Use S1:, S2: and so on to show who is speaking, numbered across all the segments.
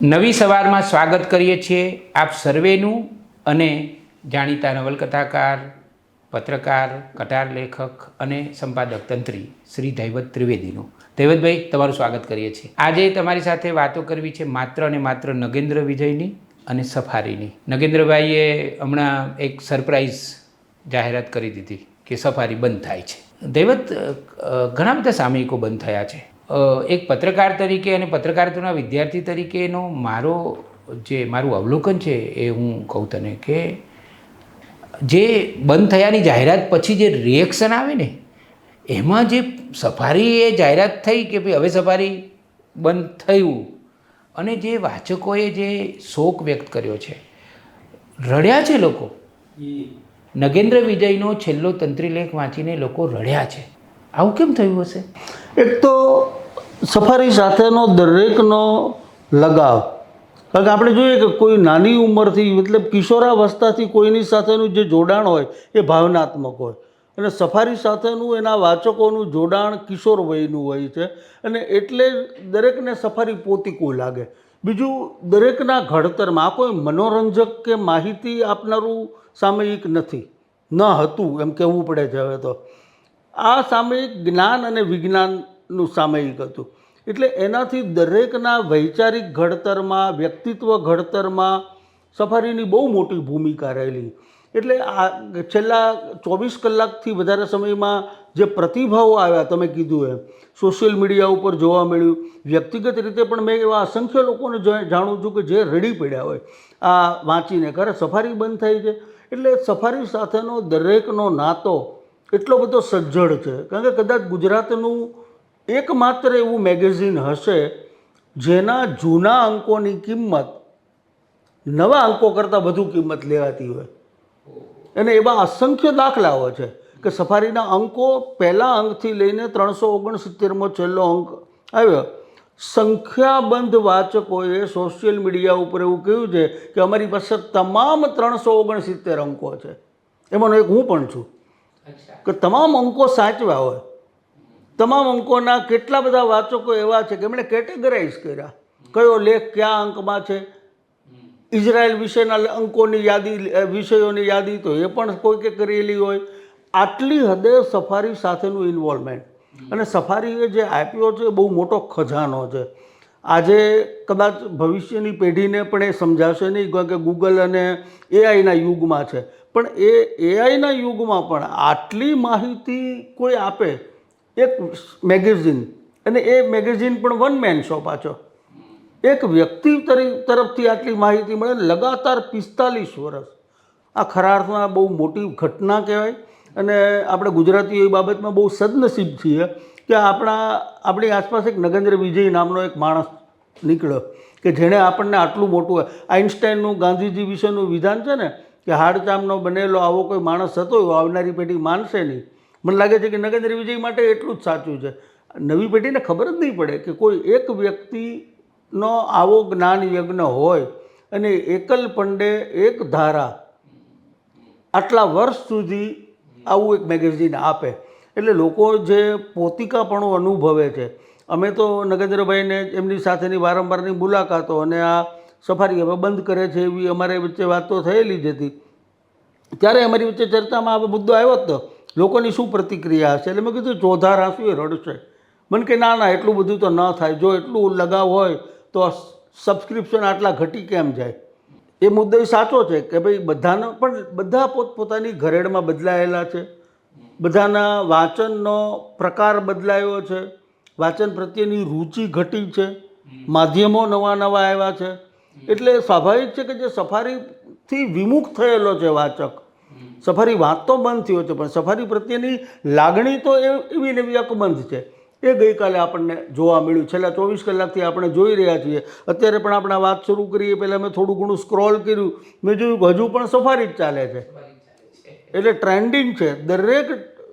S1: નવી સવારમાં સ્વાગત કરીએ છીએ આપ સર્વેનું અને જાણીતા નવલકથાકાર, પત્રકાર, કટાર લેખક અને સંપાદક તંત્રી શ્રી દૈવત ત્રિવેદીનું. દૈવતભાઈ, તમારું સ્વાગત કરીએ છીએ. આજે તમારી સાથે વાતો કરવી છે માત્ર અને માત્ર નગેન્દ્ર વિજયની અને સફારીની. નગેન્દ્રભાઈએ હમણાં એક સરપ્રાઈઝ જાહેરાત કરી દીધી કે સફારી બંધ થાય છે. દૈવત, ઘણા બધા સામયિકો બંધ થયા છે. એક પત્રકાર તરીકે અને પત્રકારિતાના વિદ્યાર્થી તરીકેનો મારું અવલોકન છે એ હું કહું તને કે જે બંધ થયાની જાહેરાત પછી જે રિએક્શન આવે ને, એમાં જે સફારીએ જાહેરાત થઈ કે ભાઈ હવે સફારી બંધ થયું, અને જે વાચકોએ જે શોક વ્યક્ત કર્યો છે, રડ્યા છે લોકો. નગેન્દ્ર વિજયનો છેલ્લો તંત્રીલેખ વાંચીને લોકો રડ્યા છે. આવું કેમ થયું હશે?
S2: એક તો સફારી સાથેનો દરેકનો લગાવ, કારણ કે આપણે જોઈએ કે કોઈ નાની ઉંમરથી મતલબ કિશોરાવસ્થાથી કોઈની સાથેનું જે જોડાણ હોય એ ભાવનાત્મક હોય, અને સફારી સાથેનું એના વાચકોનું જોડાણ કિશોર વયનું હોય છે, અને એટલે દરેકને સફારી પોતીકું લાગે. બીજું, દરેકના ઘડતરમાં આ કોઈ મનોરંજક કે માહિતી આપનારું સામયિક નથી, ન હતું એમ કહેવું પડે છે હવે તો. આ સામયિક જ્ઞાન અને વિજ્ઞાનનું સામયિક હતું, એટલે એનાથી દરેકના વૈચારિક ઘડતરમાં, વ્યક્તિત્વ ઘડતરમાં સફારીની બહુ મોટી ભૂમિકા રહેલી. એટલે આ છેલ્લા 24 કલાકથી વધારે સમયમાં જે પ્રતિભાવો આવ્યા, તમે કીધું એમ સોશિયલ મીડિયા ઉપર જોવા મળ્યું. વ્યક્તિગત રીતે પણ મેં એવા અસંખ્ય લોકોને જાણું છું કે જે રડી પડ્યા હોય આ વાંચીને, ખરે સફારી બંધ થઈ છે. એટલે સફારી સાથેનો દરેકનો નાતો એટલો બધો સજ્જડ છે, કારણ કે કદાચ ગુજરાતનું એકમાત્ર એવું મેગેઝિન હશે જેના જૂના અંકોની કિંમત નવા અંકો કરતાં વધુ કિંમત લેવાતી હોય. અને એવા અસંખ્ય દાખલાઓ છે કે સફારીના અંકો પહેલા અંકથી લઈને 369મો છેલ્લો અંક આવ્યો. સંખ્યાબંધ વાચકોએ સોશિયલ મીડિયા ઉપર એવું કહ્યું છે કે અમારી પાસે તમામ 369 અંકો છે. એમાંનો એક હું પણ છું કે તમામ અંકો સાચવા હોય. તમામ અંકોના કેટલા બધા વાચકો એવા છે કે એમણે કેટેગરાઇઝ કર્યા, કયો લેખ કયા અંકમાં છે. ઇઝરાયલ વિશેના અંકોની યાદી, વિષયોની યાદી તો એ પણ કોઈકે કરેલી હોય. આટલી હદે સફારી સાથેનું ઇન્વોલ્વમેન્ટ, અને સફારીએ જે આપ્યો છે એ બહુ મોટો ખજાનો છે. આજે કદાચ ભવિષ્યની પેઢીને પણ એ સમજાશે નહીં, કારણ કે ગૂગલ અને એઆઈના યુગમાં છે, પણ એ એઆઈના યુગમાં પણ આટલી માહિતી કોઈ આપે, એક મેગેઝિન, અને એ મેગેઝિન પણ વન મેન શો પાછો, એક વ્યક્તિ તરફથી આટલી માહિતી મળે લગાતાર 45 વર્ષ, આ ખરા અર્થમાં બહુ મોટી ઘટના કહેવાય. અને આપણે ગુજરાતીઓ એ બાબતમાં બહુ સદનસીબ છીએ કે આપણી આસપાસ એક નગેન્દ્ર વિજય નામનો એક માણસ નીકળ્યો કે જેણે આપણને આટલું મોટું, આઇન્સ્ટાઈનનું ગાંધીજી વિશેનું વિધાન છે ને કે હાડચામનો બનેલો આવો કોઈ માણસ હતો એવો આવનારી પેઢી માનશે નહીં. મને લાગે છે કે નગેન્દ્ર વિજય માટે એટલું જ સાચું છે. નવી પેઢીને ખબર જ નહીં પડે કે કોઈ એક વ્યક્તિનો આવો જ્ઞાન યજ્ઞ હોય અને એકલ પંડે એક ધારા આટલા વર્ષ સુધી આવું એક મેગેઝિન આપે. એટલે લોકો જે પોતિકાપણું અનુભવે છે, અમે તો નગેન્દ્રભાઈને એમની સાથેની વારંવારની મુલાકાતો અને આ સફારી હવે બંધ કરે છે એવી અમારે વચ્ચે વાતો થયેલી જ હતી. ત્યારે અમારી વચ્ચે ચર્ચામાં આ મુદ્દો આવ્યો હતો, લોકોની શું પ્રતિક્રિયા હશે. એટલે મેં કીધું ચોધાર આંસુએ રડશે. મને કે ના ના, એટલું બધું તો ન થાય, જો એટલું લગાવ હોય તો સબસ્ક્રિપ્શન આટલા ઘટી કેમ જાય. એ મુદ્દો સાચો છે કે ભાઈ બધાનો, પણ બધા પોતપોતાની ઘરેડમાં બદલાયેલા છે, બધાના વાંચનનો પ્રકાર બદલાયો છે, વાંચન પ્રત્યેની રુચિ ઘટી છે, માધ્યમો નવા નવા આવ્યા છે. એટલે સ્વાભાવિક છે કે જે સફારીથી વિમુખ થયેલો છે વાચક, સફારી વાંચતો બંધ થયો છે, પણ સફારી પ્રત્યેની લાગણી તો એવી ને એવી અકબંધ છે. એ ગઈકાલે આપણને જોવા મળ્યું. છેલ્લા 24 કલાકથી આપણે જોઈ રહ્યા છીએ. અત્યારે પણ આપણે વાત શરૂ કરીએ પહેલાં મેં થોડું ઘણું સ્ક્રોલ કર્યું, મેં જોયું કે હજુ પણ સફારી જ ચાલે છે. એટલે ટ્રેન્ડિંગ છે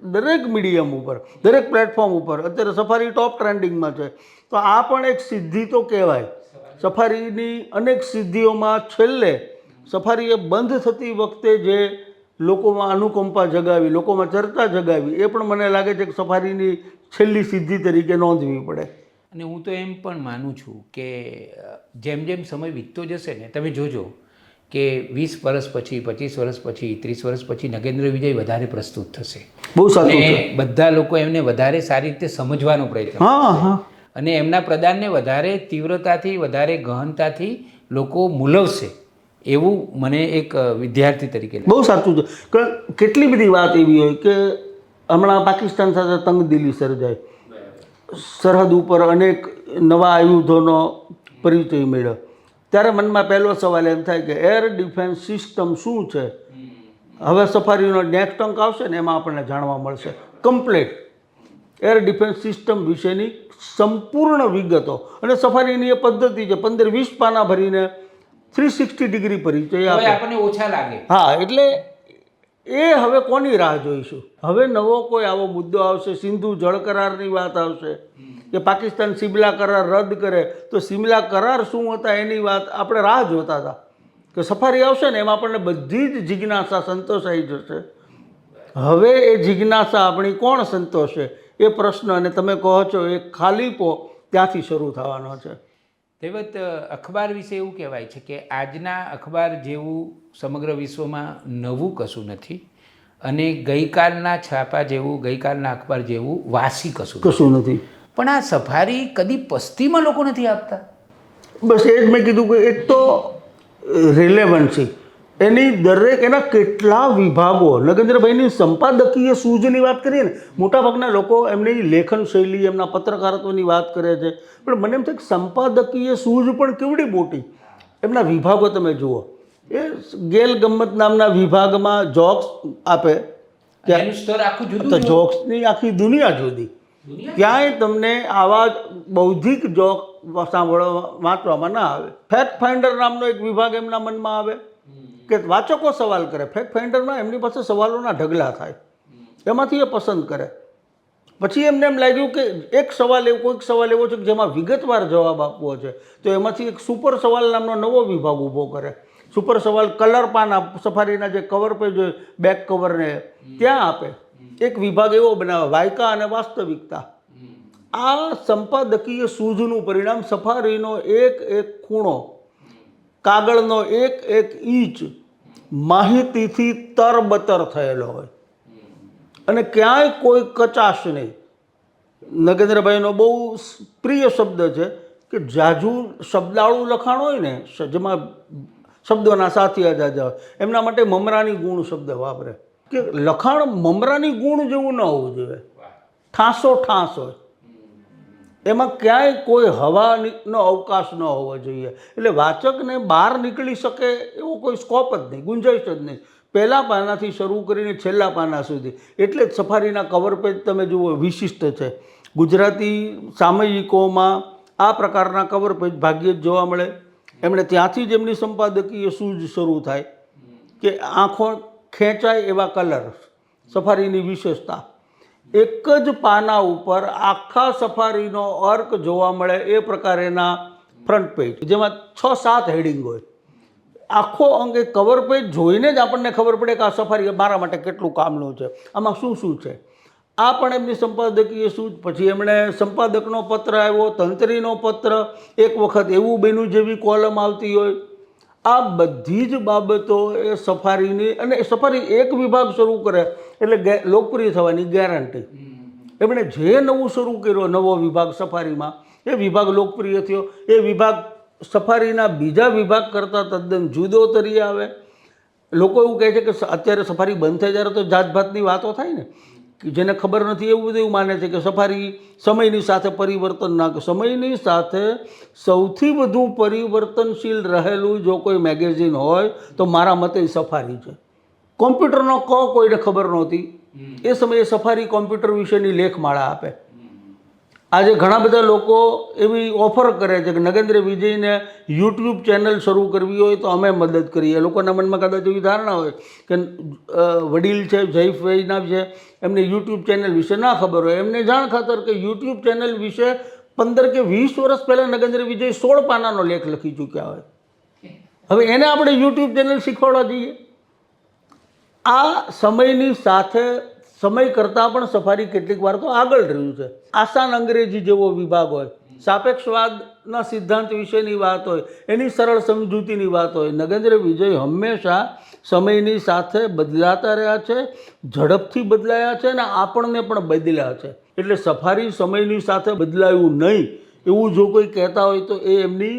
S2: દરેક મીડિયમ ઉપર, દરેક પ્લેટફોર્મ ઉપર અત્યારે સફારી ટોપ ટ્રેન્ડિંગમાં છે. તો આ પણ એક સિદ્ધિ તો કહેવાય. સફારીની અનેક સિદ્ધિઓમાં છેલ્લે સફારીએ બંધ થતી વખતે જે લોકોમાં અનુકંપા જગાવી, લોકોમાં ચર્ચા જગાવી, એ પણ મને લાગે છે કે સફારીની છેલ્લી સિદ્ધિ તરીકે નોંધવી પડે.
S1: અને હું તો એમ પણ માનું છું કે જેમ જેમ સમય વીતતો જશે ને તમે જોજો કે 20 વર્ષ પછી 25 વર્ષ પછી 30 વર્ષ પછી નગેન્દ્ર વિજય વધારે પ્રસ્તુત થશે.
S2: બહુ સાચું છે.
S1: અને બધા લોકો એમને વધારે સારી રીતે સમજવાનો પ્રયત્ન
S2: હા
S1: કરશે.
S2: હા
S1: અને એમના પ્રદાનને વધારે તીવ્રતાથી વધારે ગહનતાથી લોકો મૂલવશે એવું મને એક વિદ્યાર્થી તરીકે લાગે.
S2: બહુ સાચું છે. કેટલી બધી વાત એવી હોય કે હમણાં પાકિસ્તાન સાથે તંગદિલી સર્જાય, સરહદ ઉપર અનેક નવા આયુધોનો પરિચય મળ્યો, ત્યારે મનમાં પહેલો સવાલ એમ થાય કે એર ડિફેન્સ સિસ્ટમ શું છે. હવે સફારીનો નેક્સ્ટ અંક આવશે ને એમાં આપણને જાણવા મળશે કમ્પ્લીટ એર ડિફેન્સ સિસ્ટમ વિશેની સંપૂર્ણ વિગતો. અને સફારીની એ પદ્ધતિ છે 15-20 પાના ભરીને 360 ડિગ્રી પરિચય
S1: હવે
S2: આપે.
S1: આપણને ઓછા લાગે.
S2: હા, એટલે એ હવે કોની રાહ જોઈશું? હવે નવો કોઈ આવો મુદ્દો આવશે, સિંધુ જળ કરારની વાત આવશે કે પાકિસ્તાન સિમલા કરાર રદ કરે, તો સિમલા કરાર શું હતા એની વાત આપણે રાહ જોતા હતા કે સફારી આવશે ને એમાં આપણને બધી જ જિજ્ઞાસા સંતોષાઈ જશે. હવે એ જિજ્ઞાસા આપણી કોણ સંતોષે એ પ્રશ્ન, અને તમે કહો છો એ ખાલીપો ત્યાંથી શરૂ થવાનો છે.
S1: દૈવત, અખબાર વિશે એવું કહેવાય છે કે આજના અખબાર જેવું સમગ્ર વિશ્વમાં નવું કશું નથી અને ગઈકાલના છાપા જેવું ગઈકાલના અખબાર જેવું વાસી કશું
S2: નથી.
S1: પણ આ સફારી કદી પસ્તીમાં લોકો નથી આપતા.
S2: બસ એ જ મેં કીધું કે એક તો રિલેવન્સી એની દરેક એના કેટલા વિભાગો. નગેન્દ્રભાઈની સંપાદકીય સૂઝની વાત કરીએ ને, મોટાભાગના લોકો એમની લેખન શૈલી એમના પત્રકારત્વની વાત કરે છે, પણ મને એમ થાય કે સંપાદકીય સૂઝ પણ કેવડી મોટી. એમના વિભાગો તમે જુઓ, એ ગેલ ગમ્મત નામના વિભાગમાં જોક્સ આપે,
S1: એનું સ્તર આખું જુદું
S2: તો
S1: જુદું.
S2: જોક્સની આખી દુનિયા જુદી. ક્યાંય તમને આવા બૌદ્ધિક જોક સાંભળવા વાંચવામાં ના આવે. ફેક્ટ ફાઇન્ડર નામનો એક વિભાગ એમના મનમાં આવે કે વાચકો સવાલ કરે. ફેક્ટ ફાઇન્ડરમાં એમની પાસે સવાલોના ઢગલા થાય, એમાંથી એ પસંદ કરે. પછી એમને એમ લાગ્યું કે કોઈક સવાલ એવો છે કે જેમાં વિગતવાર જવાબ આપવો છે, તો એમાંથી એક સુપર સવાલ નામનો નવો વિભાગ ઊભો કરે. સુપર સવાલ કલર પાના સફારીના જે કવર પેજ હોય બેક કવરને ત્યાં આપે. એક વિભાગ એવો બનાવે વાયકા અને વાસ્તવિકતા. આ સંપાદકીય સૂઝનું પરિણામ સફારીનો એક એક ખૂણો, કાગળનો એક એક ઇંચ માહિતીથી તરબતર થયેલો હોય અને ક્યાંય કોઈ કચાશ નહીં. નગેન્દ્રભાઈનો બહુ પ્રિય શબ્દ છે કે જાજુ શબ્દાળું લખાણ હોય ને, જેમાં શબ્દોના સાથિયા જાજા હોય, એમના માટે મમરાની ગુણ શબ્દ વાપરે કે લખાણ મમરાની ગુણ જેવું ન હોવું જોઈએ. ઠાંસો ઠાંસ હોય, એમાં ક્યાંય કોઈ હવાનો અવકાશ ન હોવો જોઈએ. એટલે વાચકને બહાર નીકળી શકે એવો કોઈ સ્કોપ જ નહીં, ગુંજાઈશ જ નહીં, પહેલા પાનાથી શરૂ કરીને છેલ્લા પાના સુધી. એટલે જ સફારીના કવર પેજ તમે જુઓ વિશિષ્ટ છે. ગુજરાતી સામયિકોમાં આ પ્રકારના કવર પેજ ભાગ્યે જ જોવા મળે. એમણે ત્યાંથી જ એમની સંપાદકીય સૂઝ શરૂ થાય કે આંખો ખેંચાય એવા કલર, સફારીની વિશેષતા. એક જ પાના ઉપર આખા સફારીનો અર્ક જોવા મળે એ પ્રકારેના ફ્રન્ટ પેજ, જેમાં 6-7 હેડિંગ હોય. આખો અંગે કવર પેજ જોઈને જ આપણને ખબર પડે કે આ સફારી મારા માટે કેટલું કામનું છે, આમાં શું શું છે. આ પણ એમની સંપાદકીય સૂઝ. પછી એમણે સંપાદકનો પત્ર આવ્યો, તંત્રીનો પત્ર, એક વખત એવું બન્યું જેવી કોલમ આવતી હોય. આ બધી જ બાબતો એ સફારીની, અને સફારી એક વિભાગ શરૂ કરે એટલે લોકપ્રિય થવાની ગેરંટી. એમણે જે નવું શરૂ કર્યો નવો વિભાગ સફારીમાં, એ વિભાગ લોકપ્રિય થયો. એ વિભાગ સફારીના બીજા વિભાગ કરતાં તદ્દન જુદો તરી આવે. લોકો એવું કહે છે કે અત્યારે સફારી બંધ થાય ત્યારે તો જાતભાતની વાતો થાય ને, જેને ખબર નથી એવું બધું માને છે કે સફારી સમયની સાથે પરિવર્તન ના કરે. સમયની સાથે સૌથી વધુ પરિવર્તનશીલ રહેલું જો કોઈ મેગેઝિન હોય તો મારા મતે સફારી છે. કોમ્પ્યુટરનો કોઈને ખબર નહોતી, એ સમયે સફારી કોમ્પ્યુટર વિશેની લેખમાળા આપે. આજે ઘણા બધા લોકો એવી ઓફર કરે છે કે નગેન્દ્ર વિજયને યુટ્યુબ ચેનલ શરૂ કરવી હોય તો અમે મદદ કરીએ. લોકોના મનમાં કદાચ એવી ધારણા હોય કે વડીલ છે જયફભાઈના છે, એમને યુટ્યુબ ચેનલ વિશે ના ખબર હોય. એમને જાણ ખાતર કે યુટ્યુબ ચેનલ વિશે 15 કે 20 વર્ષ પહેલાં નગેન્દ્ર વિજય 16 પાનાનો લેખ લખી ચૂક્યા હોય. હવે એને આપણે યુટ્યુબ ચેનલ શીખવાડવા જઈએ. આ સમયની સાથે સમય કરતાં પણ સફારી કેટલીક વાર તો આગળ રહ્યું છે. આસાન અંગ્રેજી જેવો વિભાગ હોય, સાપેક્ષવાદના સિદ્ધાંત વિશેની વાત હોય, એની સરળ સમજૂતીની વાત હોય, નગેન્દ્ર વિજય હંમેશા સમયની સાથે બદલાતા રહ્યા છે, ઝડપથી બદલાયા છે અને આપણને પણ બદલ્યા છે. એટલે સફારી સમયની સાથે બદલાયું નહીં એવું જો કોઈ કહેતા હોય તો એ એમની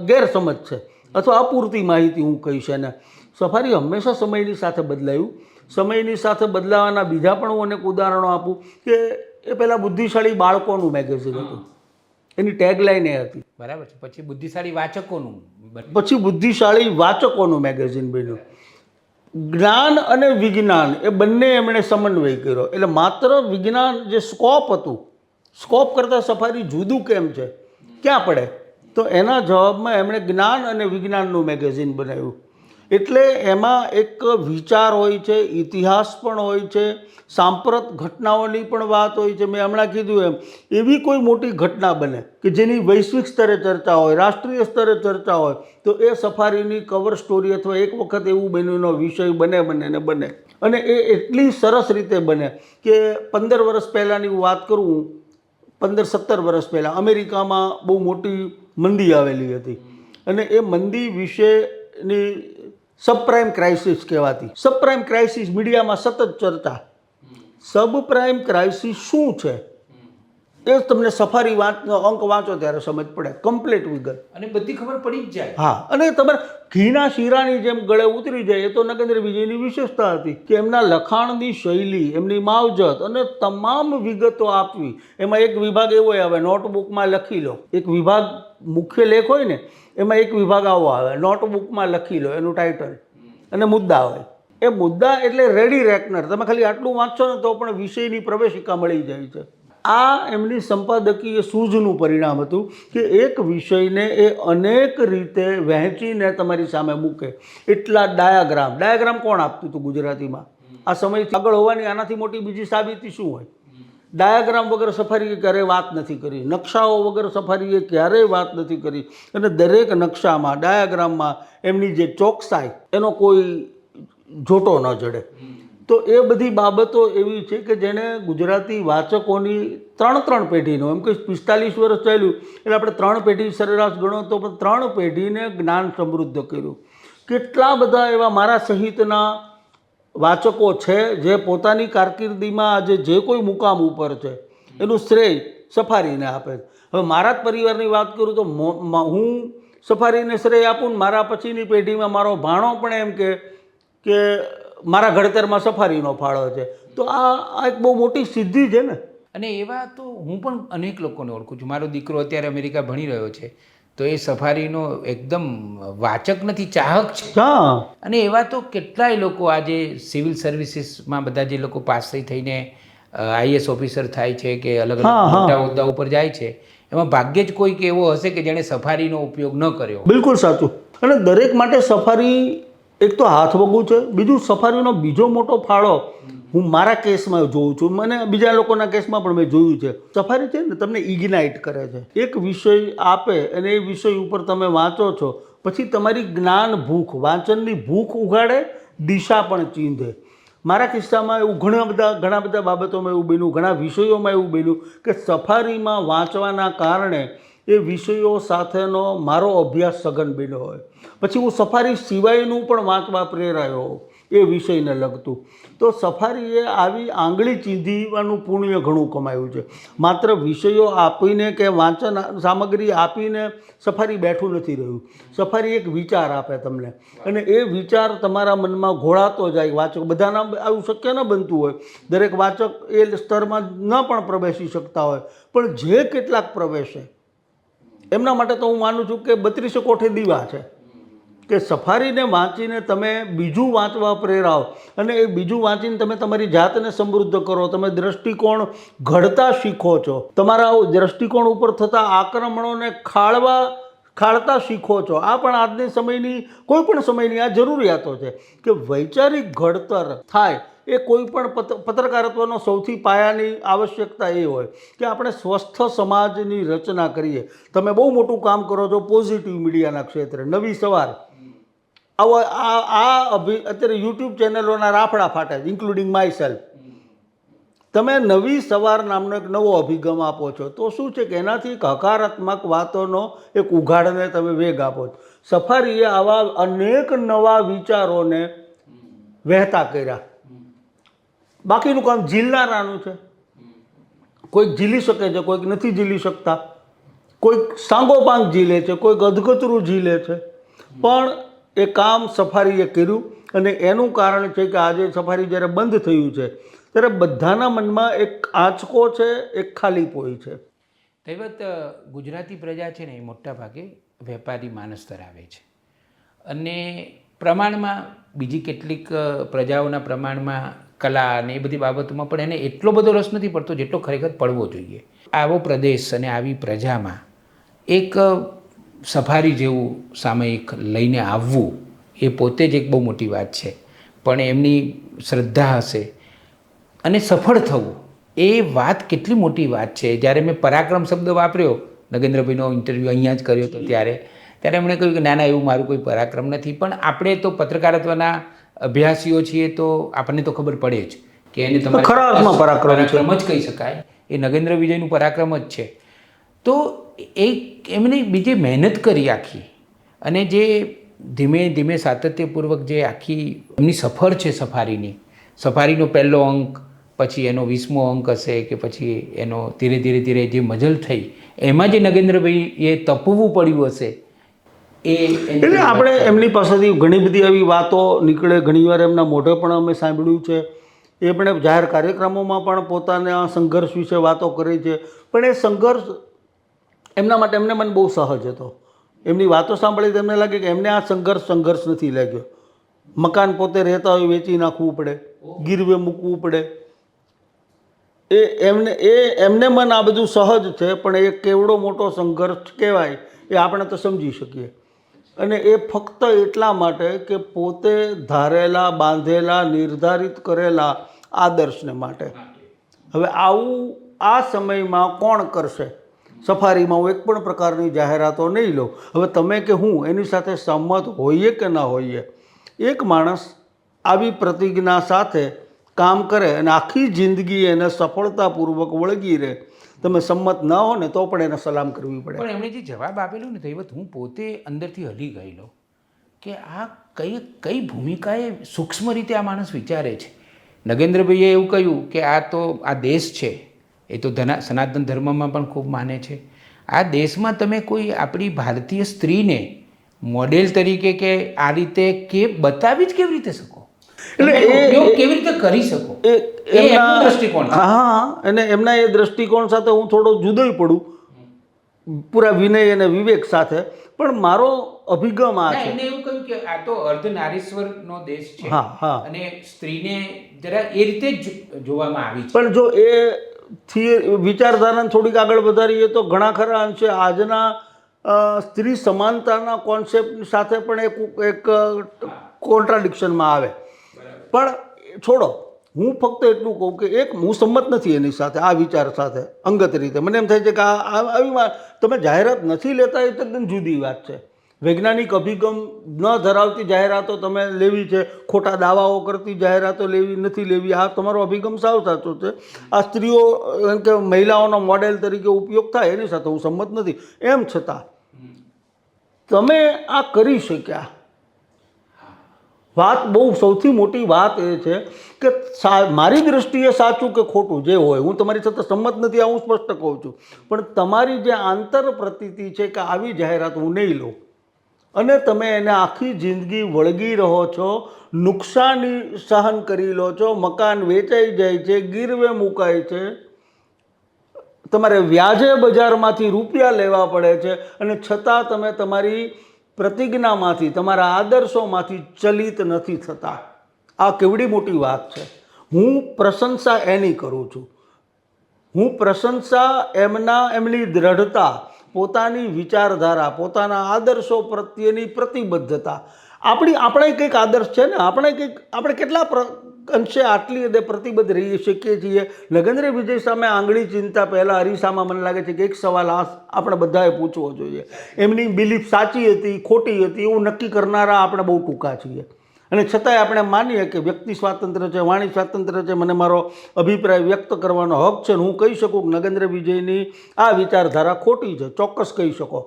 S2: ગેરસમજ છે અથવા અપૂરતી માહિતી હું કહીશ એને. સફારી હંમેશા સમયની સાથે બદલાયું. સમયની સાથે બદલાવાના બીજા પણ હું અનેક ઉદાહરણો આપું કે એ પહેલાં બુદ્ધિશાળી બાળકોનું મેગેઝિન હતું, એની ટેગલાઇન એ હતી.
S1: બરાબર છે. પછી બુદ્ધિશાળી વાચકોનું,
S2: પછી બુદ્ધિશાળી વાચકોનું મેગેઝિન બન્યું. જ્ઞાન અને વિજ્ઞાન એ બંને એમણે સમન્વય કર્યો. એટલે માત્ર વિજ્ઞાન જે સ્કોપ હતું, સ્કોપ કરતાં સફારી જુદું કેમ છે, ક્યાં પડે, તો એના જવાબમાં એમણે જ્ઞાન અને વિજ્ઞાનનું મેગેઝિન બનાવ્યું. એટલે એમાં એક વિચાર હોય છે, ઇતિહાસ પણ હોય છે, સાંપ્રત ઘટનાઓની પણ વાત હોય છે. મેં હમણાં કીધું એમ, એવી કોઈ મોટી ઘટના બને કે જેની વૈશ્વિક સ્તરે ચર્ચા હોય, રાષ્ટ્રીય સ્તરે ચર્ચા હોય, તો એ સફારીની કવર સ્ટોરી અથવા એક વખત એવું બન્યુંનો વિષય બને. અને એ એટલી સરસ રીતે બને કે 15 વર્ષ પહેલાંની હું વાત કરું, 15-17 વર્ષ પહેલાં અમેરિકામાં બહુ મોટી મંદી આવેલી હતી અને એ મંદી વિશેની સબપ્રાઇમ ક્રાઇસિસ કહેવાતી. સબપ્રાઇમ ક્રાઇસિસ મીડિયામાં સતત ચર્ચા. સબપ્રાઇમ ક્રાઇસિસ શું છે એ તમને સફારી અંક વાંચો ત્યારે સમજ પડે, કમ્પ્લીટ વિગત
S1: અને બધી ખબર પડી જ જાય.
S2: હા, અને તમારે ઘીના શીરાની જેમ ગળે ઉતરી જાય. એ તો નગેન્દ્ર વિજયની વિશેષતા હતી કે એમના લખાણની શૈલી, એમની માવજત અને તમામ વિગતો આપવી. એમાં એક વિભાગ એવો આવે, નોટબુકમાં લખી લો. એક વિભાગ મુખ્ય લેખ હોય ને, એમાં એક વિભાગ આવો આવે, નોટબુકમાં લખી લો, એનું ટાઇટલ અને મુદ્દા હોય. એ મુદ્દા એટલે રેડી રેકનર. તમે ખાલી આટલું વાંચો ને તો પણ વિષયની પ્રવેશિકા મળી જાય છે. આ એમની સંપાદકીય સૂઝનું પરિણામ હતું કે એક વિષયને એ અનેક રીતે વહેંચીને તમારી સામે મૂકે. એટલા ડાયાગ્રામ કોણ આપતું હતું ગુજરાતીમાં? આ સમયથી આગળ હોવાની આનાથી મોટી બીજી સાબિતી શું હોય? ડાયાગ્રામ વગર સફારીએ ક્યારેય વાત નથી કરી, નકશાઓ વગર સફારીએ ક્યારેય વાત નથી કરી. અને દરેક નકશામાં, ડાયાગ્રામમાં એમની જે ચોકસાઈ, એનો કોઈ જોટો ન જડે. તો એ બધી બાબતો એવી છે કે જેણે ગુજરાતી વાચકોની 3 પેઢીનો, એમ કે 45 વર્ષ ચાલ્યું એટલે આપણે 3 પેઢી સરેરાશ ગણો તો પણ 3 પેઢીને જ્ઞાન સમૃદ્ધ કર્યું. કેટલા બધા એવા મારા સહિતના વાચકો છે જે પોતાની કારકિર્દીમાં આજે જે કોઈ મુકામ ઉપર છે એનું શ્રેય સફારીને આપે છે. હવે મારા જ પરિવારની વાત કરું તો હું સફારીને શ્રેય આપું ને મારા પછીની પેઢીમાં મારો ભાણો પણ એમ કે મારા ઘડતરમાં સફારીનો ફાળો છે. તો આ એક બહુ મોટી સિદ્ધિ છે ને.
S1: અને એવા તો હું પણ અનેક લોકોને ઓળખું છું. મારો દીકરો અત્યારે અમેરિકા ભણી રહ્યો છે, તો એ સફારીનો એકદમ વાચક નથી, ચાહક છે.
S2: હા,
S1: અને એવા તો કેટલાય લોકો આજે સિવિલ સર્વિસીસમાં બધા જે લોકો પાસ થઈને IAS ઓફિસર થાય છે કે અલગ અલગ મોટા હોદ્દા ઉપર જાય છે, એમાં ભાગ્યે જ કોઈક એવો હશે કે જેણે સફારીનો ઉપયોગ ન કર્યો.
S2: બિલકુલ સાચું. અને દરેક માટે સફારી એક તો હાથ વગું છે. બીજું, સફારીનો બીજો મોટો ફાળો હું મારા કેસમાં જોઉં છું, મને બીજા લોકોના કેસમાં પણ મેં જોયું છે. સફારી છે ને તમને ઇગ્નાઇટ કરે છે. એક વિષય આપે અને એ વિષય ઉપર તમે વાંચો છો, પછી તમારી જ્ઞાન ભૂખ, વાંચનની ભૂખ ઉગાડે, દિશા પણ ચીંધે. મારા કિસ્સામાં એવું ઘણા બધા બાબતોમાં એવું બન્યું, ઘણા વિષયોમાં એવું બન્યું કે સફારીમાં વાંચવાના કારણે એ વિષયો સાથેનો મારો અભ્યાસ સઘન બન્યો હોય. પછી હું સફારી સિવાયનું પણ વાંચવા પ્રેરાયો એ વિષયને લગતું. તો સફારીએ આવી આંગળી ચીંધીવાનું પુણ્ય ઘણું કમાયું છે. માત્ર વિષયો આપીને કે વાંચન સામગ્રી આપીને સફારી બેઠું નથી રહ્યું. સફારી એક વિચાર આપે તમને, અને એ વિચાર તમારા મનમાં ઘોળાતો જાય. વાચક બધાના આવું શક્ય ન બનતું હોય, દરેક વાચક એ સ્તરમાં ન પણ પ્રવેશી શકતા હોય, પણ જે કેટલાક પ્રવેશે એમના માટે તો હું માનું છું કે 32 કોઠે દીવા છે. કે સફારીને વાંચીને તમે બીજું વાંચવા પ્રેરાવ અને એ બીજું વાંચીને તમે તમારી જાતને સમૃદ્ધ કરો, તમે દ્રષ્ટિકોણ ઘડતા શીખો છો, તમારા દ્રષ્ટિકોણ ઉપર થતા આક્રમણોને ખાળતા શીખો છો. આ પણ આજની સમયની, કોઈ પણ સમયની આ જરૂરિયાતો છે કે વૈચારિક ઘડતર થાય. એ કોઈ પણ પત્રકારત્વનો સૌથી પાયાની આવશ્યકતા એ હોય કે આપણે સ્વસ્થ સમાજની રચના કરીએ. તમે બહુ મોટું કામ કરો છો પોઝિટિવ મીડિયાના ક્ષેત્રે. નવી સવાર આવો અત્યારે યુટ્યુબ ચેનલોના રાફડા ફાટે છે, ઇન્ક્લુડિંગ માય સેલ્ફ. તમે નવી સવાર નામનો એક નવો અભિગમ આપો છો, તો શું છે કે એનાથી એક હકારાત્મક વાતોનો એક ઉઘાડને તમે વેગ આપો છો. સફારીએ આવા અનેક નવા વિચારોને વહેતા કર્યા. બાકીનું કામ ઝીલનારાનું છે. કોઈક ઝીલી શકે છે, કોઈક નથી ઝીલી શકતા, કોઈક સાંગોપાંગ ઝીલે છે, કોઈક અધકચરું ઝીલે છે, પણ એ કામ સફારીએ કર્યું. અને એનું કારણ છે કે આજે સફારી જ્યારે બંધ થયું છે ત્યારે બધાના મનમાં એક આંચકો છે, એક ખાલીપોઈ છે.
S1: દૈવત ગુજરાતી પ્રજા છે ને એ મોટા ભાગે વેપારી માનસ ધરાવે છે અને પ્રમાણમાં બીજી કેટલીક પ્રજાઓના પ્રમાણમાં કલા અને એ બધી બાબતોમાં પણ એને એટલો બધો રસ નથી પડતો જેટલો ખરેખર પડવો જોઈએ. આવો પ્રદેશ અને આવી પ્રજામાં એક સફારી જેવું સામયિક લઈને આવવું એ પોતે જ એક બહુ મોટી વાત છે. પણ એમની શ્રદ્ધા હશે અને સફળ થવું એ વાત કેટલી મોટી વાત છે. જ્યારે મેં પરાક્રમ શબ્દ વાપર્યો, નગેન્દ્રભાઈનો ઇન્ટરવ્યૂ અહીંયા જ કર્યો હતો ત્યારે એમણે કહ્યું કે ના ના એવું મારું કોઈ પરાક્રમ નથી. પણ આપણે તો પત્રકારત્વના અભ્યાસીઓ છીએ તો આપણને તો ખબર પડે જ કે એને તમારે
S2: ખરા અર્થમાં પરાક્રમ
S1: જ કહી શકાય. એ નગેન્દ્ર વિજયનું પરાક્રમ જ છે. તો એમને બીજે મહેનત કરી આખી, અને જે ધીમે ધીમે સાતત્યપૂર્વક જે આખી એમની સફર છે સફારીનો પહેલો અંક, પછી એનો 20મો અંક હશે કે પછી એનો ધીરે ધીરે જે મજલ થઈ એમાં જે નગેન્દ્રભાઈએ તપવું પડ્યું હશે
S2: એટલે આપણે એમની પાસેથી ઘણી બધી આવી વાતો નીકળે. ઘણીવાર એમના મોઢે પણ અમે સાંભળ્યું છે. એ પણ જાહેર કાર્યક્રમોમાં પણ પોતાના સંઘર્ષ વિશે વાતો કરી છે. પણ એ સંઘર્ષ એમના માટે એમને મને બહુ સહજ હતો. એમની વાતો સાંભળી એમને લાગે કે એમને આ સંઘર્ષ નથી લાગ્યો. મકાન પોતે રહેતા હોય વેચી નાખવું પડે, ગીરવે મૂકવું પડે, એમને મન આ બધું સહજ છે. પણ એ કેવડો મોટો સંઘર્ષ કહેવાય એ આપણે તો સમજી શકીએ. અને એ ફક્ત એટલા માટે કે પોતે ધારેલા, બાંધેલા, નિર્ધારિત કરેલા આદર્શને માટે. હવે આવું આ સમયમાં કોણ કરશે? સફારીમાં હું એક પણ પ્રકારની જાહેરાતો નહીં લઉં. હવે તમે કે હું એની સાથે સંમત હોઈએ કે ના હોઈએ, એક માણસ આવી પ્રતિજ્ઞા સાથે કામ કરે અને આખી જિંદગી એને સફળતાપૂર્વક વળગી રહે, તમે સંમત ન હો ને તો પણ એને સલામ કરવી પડે.
S1: પણ એમણે જે જવાબ આપેલો ને દૈવત, હું પોતે અંદરથી હલી ગયેલો કે આ કઈ ભૂમિકાએ સૂક્ષ્મ રીતે આ માણસ વિચારે છે. નગેન્દ્રભાઈએ એવું કહ્યું કે આ તો આ દેશ છે, એ તો સનાતન ધર્મમાં પણ ખૂબ માને છે. આ દેશમાં તમે કોઈ આપણી ભારતીય સ્ત્રીને મોડેલ તરીકે કે આ રીતે બતાવી જ કેવી રીતે શકો, એટલે ઉપયોગ કેવી રીતે કરી શકો, એ એમનો દ્રષ્ટિકોણ છે.
S2: હા, અને એમના એ દ્રષ્ટિકોણ સાથે હું થોડો જુદોય પડું, પૂરા વિનય અને વિવેક સાથે. પણ મારો અભિગમ આ છે.
S1: એને એવું કહ્યું કે આ તો અર્ધનારીશ્વરનો દેશ છે અને સ્ત્રીને જરા એ રીતે જ જોવામાં આવી છે.
S2: પણ જો એ વિચારધારાને થોડીક આગળ વધારીએ તો ઘણા ખરા અંશે આજના સ્ત્રી સમાનતાના કોન્સેપ્ટ સાથે પણ એક કોન્ટ્રાડિક્શનમાં આવે. પણ છોડો, હું ફક્ત એટલું કહું કે હું સંમત નથી એની સાથે, આ વિચાર સાથે અંગત રીતે. મને એમ થાય છે કે આવી તમે જાહેરાત નથી લેતા એ તદ્દન જુદી વાત છે. વૈજ્ઞાનિક અભિગમ ન ધરાવતી જાહેરાતો તમે લેવી છે, ખોટા દાવાઓ કરતી જાહેરાતો લેવી નથી લેવી, આ તમારો અભિગમ સાવ સાચો છે. આ સ્ત્રીઓ એમ કે મહિલાઓનો મોડેલ તરીકે ઉપયોગ થાય એની સાથે હું સંમત નથી. એમ છતાં તમે આ કરી શક્યા. વાત બહુ સૌથી મોટી વાત એ છે કે મારી દૃષ્ટિએ સાચું કે ખોટું જે હોય, હું તમારી સાથે સંમત નથી, આ હું સ્પષ્ટ કહું છું. પણ તમારી જે આંતર પ્રતીતિ છે કે આવી જાહેરાત હું નહીં લઉં, અને તમે એને આખી જિંદગી વળગી રહો છો, નુકસાની સહન કરી લો છો, મકાન વેચાઈ જાય છે, ગીરવે મુકાય છે, તમારે વ્યાજે બજારમાંથી રૂપિયા લેવા પડે છે, અને છતાં તમે તમારી પ્રતિજ્ઞામાંથી, તમારા આદર્શોમાંથી ચલિત નથી થતા. આ કેવડી મોટી વાત છે. હું પ્રશંસા એની કરું છું. હું પ્રશંસા એમની દ્રઢતા, પોતાની વિચારધારા, પોતાના આદર્શો પ્રત્યેની પ્રતિબદ્ધતા. આપણે કંઈક આદર્શ છે ને, આપણે કેટલા અંશે આટલી હદે પ્રતિબદ્ધ રહી શકીએ છીએ. નગેન્દ્ર વિજય સામે આંગળી ચિંતા પહેલાં અરીસામાં મને લાગે છે કે એક સવાલ આપણે બધાએ પૂછવો જોઈએ. એમની બિલીફ સાચી હતી, ખોટી હતી, એવું નક્કી કરનારા આપણે બહુ ટૂંકા છીએ. અને છતાંય આપણે માનીએ કે વ્યક્તિ સ્વાતંત્ર્ય છે, વાણી સ્વાતંત્ર્ય છે, મને મારો અભિપ્રાય વ્યક્ત કરવાનો હક છે, હું કહી શકું કે નગેન્દ્ર વિજયની આ વિચારધારા ખોટી છે, ચોક્કસ કહી શકો.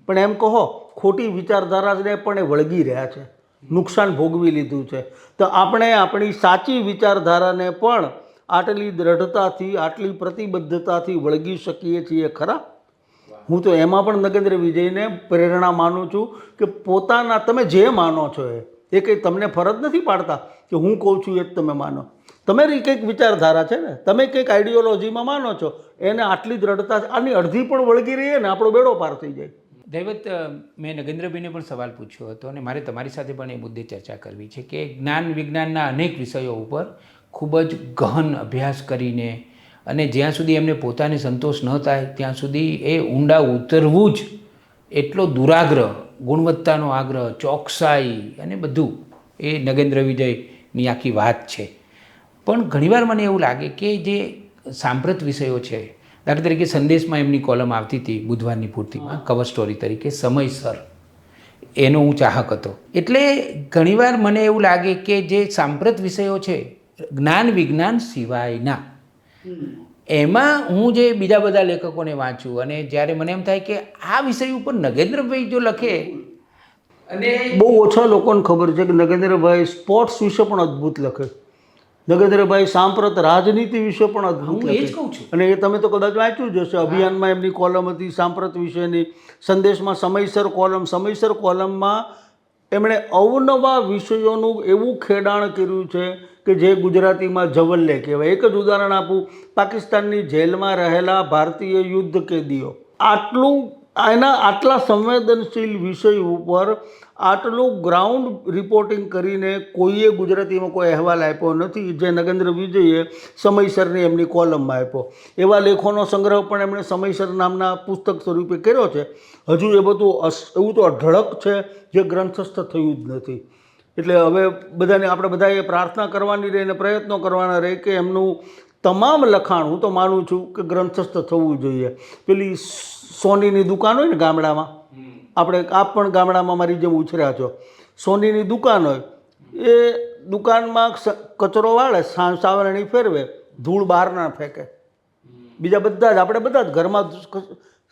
S2: પણ એમ કહો ખોટી વિચારધારાને પણ એ વળગી રહ્યા છે, નુકસાન ભોગવી લીધું છે. તો આપણે આપણી સાચી વિચારધારાને પણ આટલી દ્રઢતાથી, આટલી પ્રતિબદ્ધતાથી વળગી શકીએ છીએ ખરા? હું તો એમાં પણ નગેન્દ્ર વિજયને પ્રેરણા માનું છું કે પોતાના તમે જે માનો છો એ કંઈ તમને ફરજ નથી પાડતા કે હું કહું છું એ જ તમે માનો. તમારી કંઈક વિચારધારા છે ને, તમે કંઈક આઈડિયોલોજીમાં માનો છો, એને આટલી દ્રઢતા, આની અડધી પણ વળગી રહીએ ને આપણો બેડો પાર થઈ જાય.
S1: દૈવત, મેં નગેન્દ્રભાઈને પણ સવાલ પૂછ્યો હતો અને મારે તમારી સાથે પણ એ મુદ્દે ચર્ચા કરવી છે કે જ્ઞાન વિજ્ઞાનના અનેક વિષયો ઉપર ખૂબ જ ગહન અભ્યાસ કરીને અને જ્યાં સુધી એમને પોતાને સંતોષ ન થાય ત્યાં સુધી એ ઊંડા ઉતરવું જ એટલો દુરાગ્રહ, ગુણવત્તાનો આગ્રહ, ચોકસાઈ અને બધું એ નગેન્દ્ર વિજયની આખી વાત છે. પણ ઘણીવાર મને એવું લાગે કે જે સાંપ્રત વિષયો છે, દાખલા તરીકે સંદેશમાં એમની કોલમ આવતી હતી બુધવારની પૂર્તિમાં કવર સ્ટોરી તરીકે, સમયસર, એનો હું ચાહક હતો. એટલે ઘણીવાર મને એવું લાગે કે જે સાંપ્રત વિષયો છે જ્ઞાન વિજ્ઞાન સિવાયના, એમાં હું જે બીજા બધા લેખકોને વાંચું અને જ્યારે મને એમ થાય કે આ વિષય ઉપર નગેન્દ્રભાઈ જો લખે, અને
S2: બહુ ઓછા લોકોને ખબર છે કે નગેન્દ્રભાઈ સ્પોર્ટ્સ વિશે પણ અદ્ભુત લખે, નગેન્દ્રભાઈ સાંપ્રત રાજનીતિ વિશે પણ અદ્ભુત
S1: હું એ જ
S2: લખે.
S1: કહું છું.
S2: અને એ તમે તો કદાચ વાંચ્યું જ હશે, અભિયાનમાં એમની કોલમ હતી સાંપ્રત વિશેની, સંદેશમાં સમયસર કોલમ, સમયસર કોલમમાં એમણે અવનવા વિષયોનું એવું ખેડાણ કર્યું છે કે જે ગુજરાતીમાં જવલ્લે કહેવાય. એક જ ઉદાહરણ આપું, પાકિસ્તાનની જેલમાં રહેલા ભારતીય યુદ્ધ કેદીઓ, આટલા સંવેદનશીલ વિષય ઉપર આટલું ગ્રાઉન્ડ રિપોર્ટિંગ કરીને કોઈએ ગુજરાતીમાં કોઈ અહેવાલ આપ્યો નથી જે નગેન્દ્ર વિજયે સમયસરની એમની કોલમમાં આપ્યો. એવા લેખોનો સંગ્રહ પણ એમણે સમયસર નામના પુસ્તક સ્વરૂપે કર્યો છે. હજુ એ બધું એવું તો અઢળક છે જે ગ્રંથસ્થ થયું જ નથી. એટલે હવે આપણે બધાએ પ્રાર્થના કરવાની રહે અને પ્રયત્નો કરવાના રહે કે એમનું તમામ લખાણ, હું તો માનું છું કે ગ્રંથસ્થ થવું જોઈએ. પેલી સોનીની દુકાન હોય ને ગામડામાં, આપ પણ ગામડામાં મારી જેમ ઉછર્યા છો, સોનીની દુકાન હોય, એ દુકાનમાં કચરો વાળે, સાવરણી ફેરવે, ધૂળ બહાર ના ફેંકે. બીજા બધા જ આપણે બધા જ ઘરમાં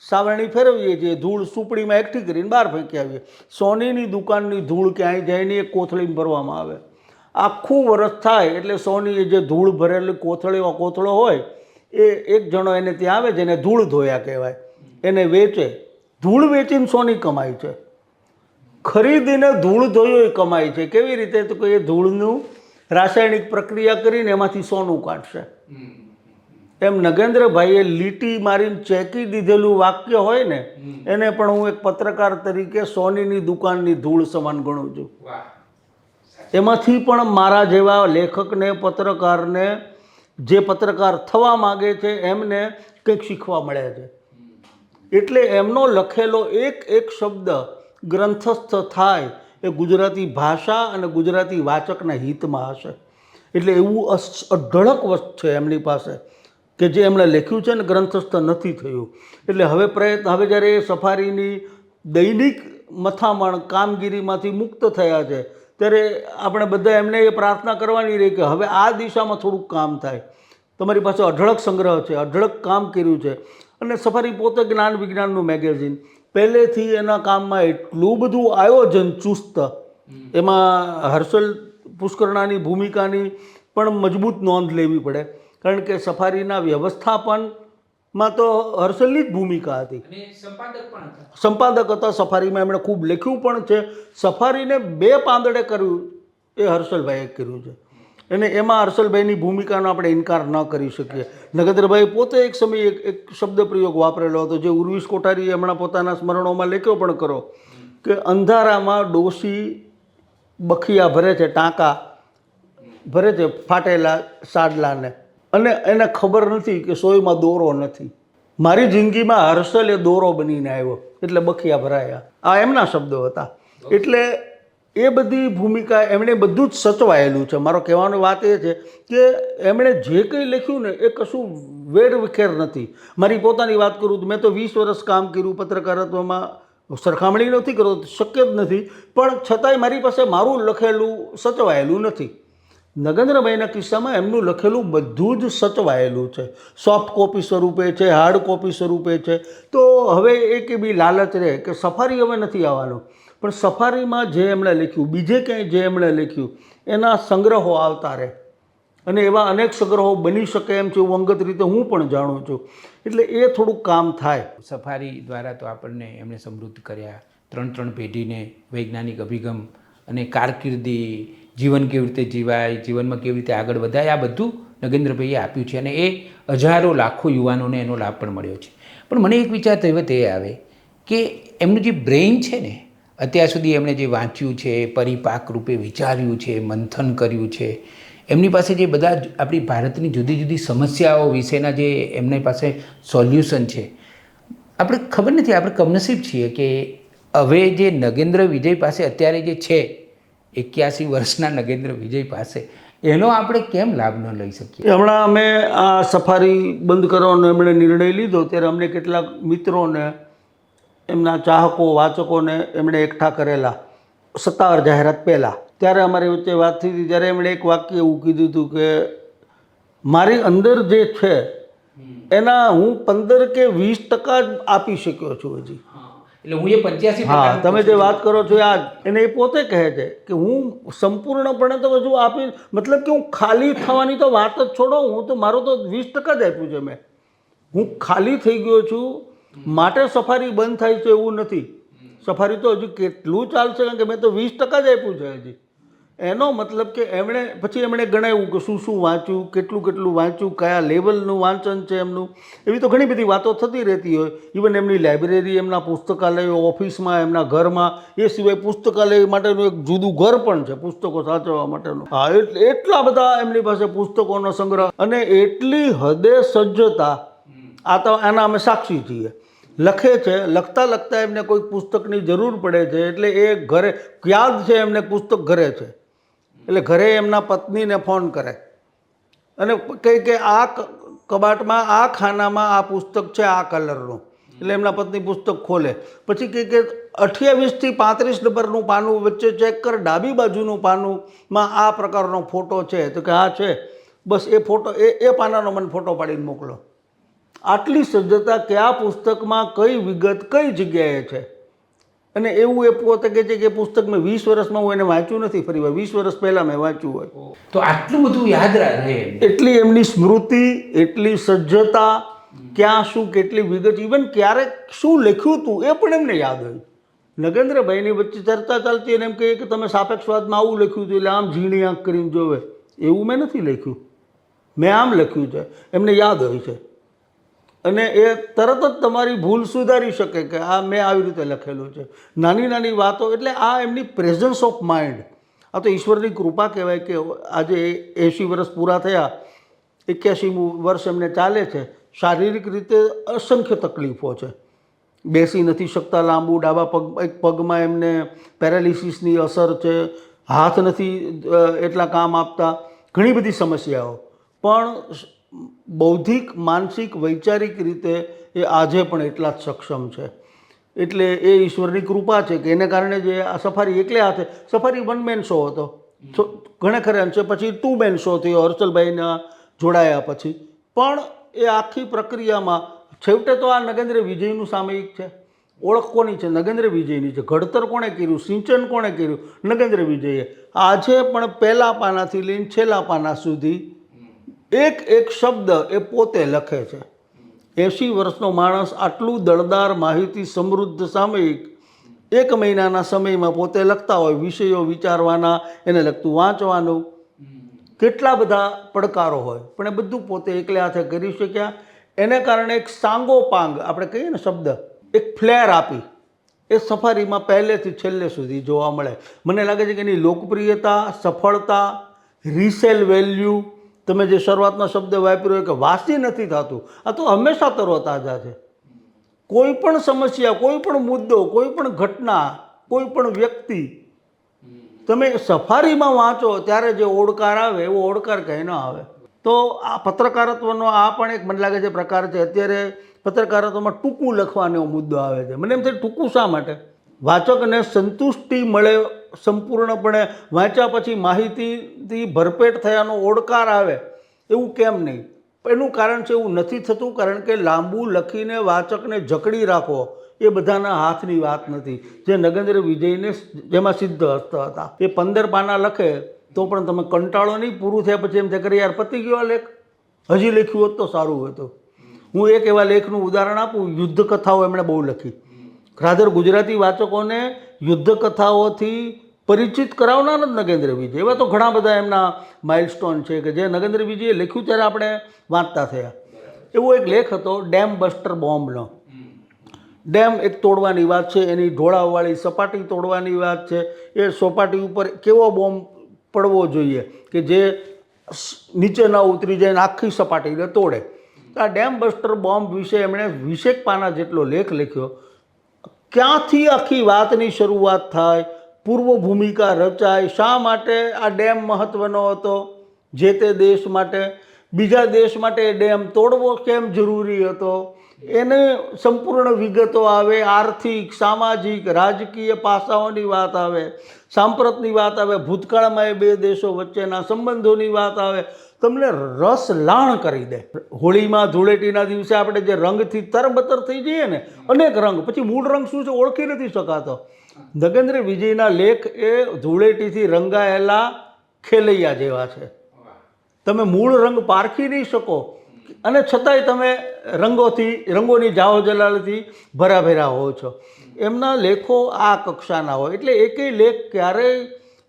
S2: સાવરણી ફેરવીએ છીએ, ધૂળ સુપડીમાં એકઠી કરીને બહાર ફેંકી આવીએ. સોનીની દુકાનની ધૂળ ક્યાંય જાય નહીં, એક કોથળીમાં ભરવામાં આવે. આખું વરસ થાય એટલે સોની જે ધૂળ ભરેલી કોથળો હોય એ એક જણો એને ત્યાં આવે જેને ધૂળ ધોયા કહેવાય, એને વેચે. ધૂળ વેચીને સોની કમાય છે, ખરીદીને ધૂળ ધોયો કમાય છે. કેવી રીતે? તો કે એ ધૂળનું રાસાયણિક પ્રક્રિયા કરીને એમાંથી સોનું કાઢશે. એમ નગેન્દ્રભાઈએ લીટી મારીને ચેકી દીધેલું વાક્ય હોય ને, એને પણ હું એક પત્રકાર તરીકે સોનીની દુકાનની ધૂળ સમાન ગણું છું. એમાંથી પણ મારા જેવા લેખકને, પત્રકારને, જે પત્રકાર થવા માગે છે એમને કંઈક શીખવા મળે છે. એટલે એમનો લખેલો એક એક શબ્દ ગ્રંથસ્થ થાય એ ગુજરાતી ભાષા અને ગુજરાતી વાચકના હિતમાં હશે. એટલે એવું અઢળક વસ્તુ છે એમની પાસે કે જે એમણે લખ્યું છે ને ગ્રંથસ્થ નથી થયું. એટલે હવે જ્યારે એ સફારીની દૈનિક મથામણ કામગીરીમાંથી મુક્ત થયા છે ત્યારે આપણે બધા એમને એ પ્રાર્થના કરવાની રહી કે હવે આ દિશામાં થોડુંક કામ થાય. તમારી પાસે અઢળક સંગ્રહ છે, અઢળક કામ કર્યું છે. અને સફારી પોતે જ્ઞાન વિજ્ઞાનનું મેગેઝિન, પહેલેથી એના કામમાં એટલું બધું આયોજન ચુસ્ત, એમાં હર્ષલ પુષ્કરણાની ભૂમિકાની પણ મજબૂત નોંધ લેવી પડે, કારણ કે સફારીના વ્યવસ્થાપનમાં તો હર્ષલની જ ભૂમિકા હતી. સંપાદક હતા સફારીમાં, એમણે ખૂબ લખ્યું પણ છે. સફારીને 2 પાંદડે કર્યું એ હર્ષલભાઈએ કર્યું છે, અને એમાં હર્ષલભાઈની ભૂમિકાનો આપણે ઇનકાર ન કરી શકીએ. નગેન્દ્રભાઈ પોતે એક સમયે એક શબ્દ પ્રયોગ વાપરેલો હતો જે ઉર્વિશ કોઠારીએ હમણાં પોતાના સ્મરણોમાં લખ્યો પણ કરો કે અંધારામાં ડોશી બખિયા ભરે છે, ટાંકા ભરે છે ફાટેલા સાડલાને, અને એને ખબર નથી કે સોયમાં દોરો નથી. મારી જિંદગીમાં હર્ષલ એ દોરો બનીને આવ્યો એટલે બખિયા ભરાયા. આ એમના શબ્દો હતા. એટલે એ બધી ભૂમિકા એમણે બધું જ સચવાયેલું છે. મારો કહેવાનો વાત એ છે કે એમણે જે કંઈ લખ્યું ને એ કશું વેરવિખેર નથી. મારી પોતાની વાત કરું તો મેં તો 20 વર્ષ કામ કર્યું પત્રકારત્વમાં, સરખામણી નથી કરતો, શક્ય જ નથી, પણ છતાંય મારી પાસે મારું લખેલું સચવાયેલું નથી. નગેન્દ્રભાઈના કિસ્સામાં એમનું લખેલું બધું જ સચવાયેલું છે, સોફ્ટ કોપી સ્વરૂપે છે, હાર્ડ કોપી સ્વરૂપે છે. તો હવે એક બી લાલચ રહે કે સફારી હવે નથી આવવાનું, પણ સફારીમાં જે એમણે લખ્યું, બીજે ક્યાંય જે એમણે લખ્યું એના સંગ્રહો આવતા રહે, અને એવા અનેક સંગ્રહો બની શકે એમ છે એવું અંગત રીતે હું પણ જાણું છું. એટલે એ થોડુંક કામ થાય.
S1: સફારી દ્વારા તો આપણને એમણે સમૃદ્ધ કર્યા, 3 પેઢીને વૈજ્ઞાનિક અભિગમ અને કારકિર્દી, જીવન કેવી રીતે જીવાય, જીવનમાં કેવી રીતે આગળ વધાય, આ બધું નગેન્દ્રભાઈએ આપ્યું છે, અને એ હજારો લાખો યુવાનોને એનો લાભ પણ મળ્યો છે. પણ મને એક વિચાર તો એ આવે કે એમનું જે બ્રેઇન છે ને, અત્યાર સુધી એમણે જે વાંચ્યું છે, પરિપાક રૂપે વિચાર્યું છે, મંથન કર્યું છે, એમની પાસે જે બધા આપણી ભારતની જુદી જુદી સમસ્યાઓ વિશેના જે એમની પાસે સોલ્યુશન છે, આપણે ખબર નથી, આપણે કમનસીબ છીએ કે હવે જે નગેન્દ્ર વિજય પાસે અત્યારે જે છે, 81 વર્ષના નગેન્દ્ર વિજય પાસે, એનો આપણે કેમ લાભ ન લઈ શકીએ?
S2: હમણાં અમે આ સફારી બંધ કરવાનો એમણે નિર્ણય લીધો ત્યારે અમને કેટલાક મિત્રોને, એમના ચાહકો, વાચકોને એમણે એકઠા કરેલા સત્તાવાર જાહેરાત પહેલાં. ત્યારે અમારી વચ્ચે વાત થઈ હતી, ત્યારે એમણે એક વાક્ય એવું કીધું હતું કે મારી અંદર જે છે એના હું 15 કે 20% જ આપી શક્યો છું હજી.
S1: એટલે હું એ 85%.
S2: હા, તમે જે વાત કરો છો આ, એને એ પોતે કહે છે કે હું સંપૂર્ણપણે તો હજુ આપી, મતલબ કે હું ખાલી થવાની તો વાત જ છોડો, હું તો મારું તો 20% જ આપ્યું છે મેં. હું ખાલી થઈ ગયો છું માટે સફારી બંધ થાય છે એવું નથી. સફારી તો હજુ કેટલું ચાલશે, કારણ કે મેં તો 20% જ આપ્યું છે હજી. એનો મતલબ કે પછી એમણે ગણાવ્યું કે શું શું વાંચ્યું, કેટલું કેટલું વાંચ્યું, કયા લેવલનું વાંચન છે એમનું. એવી તો ઘણી બધી વાતો થતી રહેતી હોય. ઇવન એમની લાઇબ્રેરી, એમના પુસ્તકાલયો, ઓફિસમાં, એમના ઘરમાં, એ સિવાય પુસ્તકાલય માટેનું એક જુદું ઘર પણ છે, પુસ્તકો સાચવવા માટેનું. હા, એટલે એટલા બધા એમની પાસે પુસ્તકોનો સંગ્રહ, અને એટલી હદે સજ્જતા. આ તો આના અમે સાક્ષી છીએ. લખે છે, લખતા લખતા એમને કોઈ પુસ્તકની જરૂર પડે છે એટલે એ ઘરે યાદ છે એમને પુસ્તક ઘરે છે, એટલે ઘરે એમના પત્નીને ફોન કરે અને કહે કે આ કબાટમાં, આ ખાનામાં આ પુસ્તક છે આ કલરનું. એટલે એમના પત્ની પુસ્તક ખોલે, પછી કહે કે 28 થી 35 નંબરનું પાનું વચ્ચે ચેક કર, ડાબી બાજુનું પાનુંમાં આ પ્રકારનો ફોટો છે. તો કે હા છે, બસ એ ફોટો, એ પાનાનો મને ફોટો પાડીને મોકલો. આટલી સજ્જતા કે આ પુસ્તકમાં કઈ વિગત કઈ જગ્યાએ છે. અને એવું એ પોતે કહે છે કે પુસ્તક મેં 20 વર્ષમાં હું એને વાંચ્યું નથી, ફરી વાર 20 વર્ષ પહેલાં મેં વાંચ્યું હોય.
S1: તો આટલું બધું યાદ રહે,
S2: એટલી એમની સ્મૃતિ, એટલી સજ્જતા, ક્યાં શું કેટલી વિગત, ઇવન ક્યારેક શું લખ્યું હતું એ પણ એમને યાદ હોય. નગેન્દ્રભાઈની વચ્ચે ચર્ચા ચાલતી અને એમ કહીએ કે તમે સાપેક્ષવાદમાં આવું લખ્યું હતું એટલે આમ ઝીણી આંખ કરીને જોવે. એવું મેં નથી લખ્યું, મેં આમ લખ્યું છે, એમને યાદ હોય છે. અને એ તરત જ તમારી ભૂલ સુધારી શકે કે આ મેં આવી રીતે લખેલું છે. નાની નાની વાતો, એટલે આ એમની પ્રેઝન્સ ઓફ માઇન્ડ. આ તો ઈશ્વરની કૃપા કહેવાય કે આજે 80 વર્ષ પૂરા થયા, 81મું વર્ષ એમને ચાલે છે. શારીરિક રીતે અસંખ્ય તકલીફો છે, બેસી નથી શકતા લાંબુ, ડાબા પગ, એક પગમાં એમને પેરાલિસિસની અસર છે, હાથ નથી એટલા કામ આપતા, ઘણી બધી સમસ્યાઓ. પણ બૌદ્ધિક, માનસિક, વૈચારિક રીતે એ આજે પણ એટલા જ સક્ષમ છે. એટલે એ ઈશ્વરની કૃપા છે કે એને કારણે જે આ સફારી એકલે હાથે, સફારી 1 મેન શો હતો ઘણે ખરે અંશે, પછી 2 મેન શો થયો હર્ષલભાઈના જોડાયા પછી. પણ એ આખી પ્રક્રિયામાં છેવટે તો આ નગેન્દ્ર વિજયનું સામયિક છે. ઓળખ કોની છે? નગેન્દ્ર વિજયની છે. ઘડતર કોણે કર્યું, સિંચન કોણે કર્યું? નગેન્દ્ર વિજયે. આજે પણ પહેલા પાનાથી લઈને છેલ્લા પાના સુધી એક એક શબ્દ એ પોતે લખે છે. 80 વર્ષનો માણસ આટલું દળદાર, માહિતી સમૃદ્ધ સામયિક 1 મહિનાના સમયમાં પોતે લખતા હોય, વિષયો વિચારવાના, એને લગતું વાંચવાનું, કેટલા બધા પડકારો હોય, પણ એ બધું પોતે એકલે હાથે કરી શક્યા. એને કારણે એક સાંગોપાંગ, આપણે કહીએ ને શબ્દ, એક ફ્લેર આપી, એ સફારીમાં પહેલેથી છેલ્લે સુધી જોવા મળે. મને લાગે છે કે એની લોકપ્રિયતા, સફળતા, રીસેલ વેલ્યુ, તમે જે શરૂઆતમાં શબ્દ વાપર્યો કે વાસી નથી થતું, આ તો હંમેશા તરોતાજા છે. કોઈ પણ સમસ્યા, કોઈ પણ મુદ્દો, કોઈ પણ ઘટના, કોઈ પણ વ્યક્તિ તમે સફારીમાં વાંચો ત્યારે જે ઓડકાર આવે એવો ઓડકાર કંઈ ન આવે. તો આ પત્રકારત્વનો આ પણ એક મને લાગે છે પ્રકાર છે. અત્યારે પત્રકારત્વમાં ટૂંકું લખવાનો મુદ્દો આવે છે. મને એમ થાય ટૂંકું શા માટે? વાચકને સંતુષ્ટિ મળે, સંપૂર્ણપણે વાંચ્યા પછી માહિતીથી ભરપેટ થયાનો ઓડકાર આવે, એવું કેમ નહીં? એનું કારણ છે એવું નથી થતું કારણ કે લાંબુ લખીને વાચકને જકડી રાખવો એ બધાના હાથની વાત નથી. જે નગેન્દ્ર વિજયને જેમાં સિદ્ધ હસ્ત હતા, એ 15 પાના લખે તો પણ તમે કંટાળો નહીં. પૂરું થયા પછી એમ થાય કરે યાર પતી ગયો આ લેખ, હજી લખ્યું હોત તો સારું હતું. હું એક એવા લેખનું ઉદાહરણ આપું. યુદ્ધ કથાઓ એમણે બહુ લખી. રાધર ગુજરાતી વાચકોને યુદ્ધ કથાઓથી પરિચિત કરાવનાર જ નગેન્દ્ર વિજય. એવા તો ઘણા બધા એમના માઇલસ્ટોન છે કે જે નગેન્દ્ર વિજયે લખ્યું ત્યારે આપણે વાંચતા થયા. એવો એક લેખ હતો ડેમ બસ્ટર બોમ્બનો. ડેમ એક તોડવાની વાત છે, એની ઢોળાવવાળી સપાટી તોડવાની વાત છે. એ સપાટી ઉપર કેવો બોમ્બ પડવો જોઈએ કે જે નીચે ન ઉતરી જાય અને આખી સપાટીને તોડે. આ ડેમ બસ્ટર બોમ્બ વિશે એમણે 20 પાના જેટલો લેખ લખ્યો. ક્યાંથી આખી વાતની શરૂઆત થાય, પૂર્વ ભૂમિકા રચાય, શા માટે આ ડેમ મહત્ત્વનો હતો જે તે દેશ માટે, બીજા દેશ માટે ડેમ તોડવો કેમ જરૂરી હતો, એને સંપૂર્ણ વિગતો આવે. આર્થિક, સામાજિક, રાજકીય પાસાઓની વાત આવે, સાંપ્રતની વાત આવે, ભૂતકાળમાં એ બે દેશો વચ્ચેના સંબંધોની વાત આવે. તમને રસ લાણ કરી દે. હોળીમાં ધૂળેટીના દિવસે આપણે જે રંગથી તરબતર થઈ જઈએ ને, અનેક રંગ, પછી મૂળ રંગ શું છે ઓળખી નથી શકાતો. નગેન્દ્ર વિજયના લેખ એ ધૂળેટીથી રંગાયેલા ખેલૈયા જેવા છે. તમે મૂળ રંગ પારખી નહીં શકો અને છતાંય તમે રંગોની જાહો જલાલથી ભરાભેરા હો છો. એમના લેખો આ કક્ષાના હોય. એટલે એકેય લેખ ક્યારેય,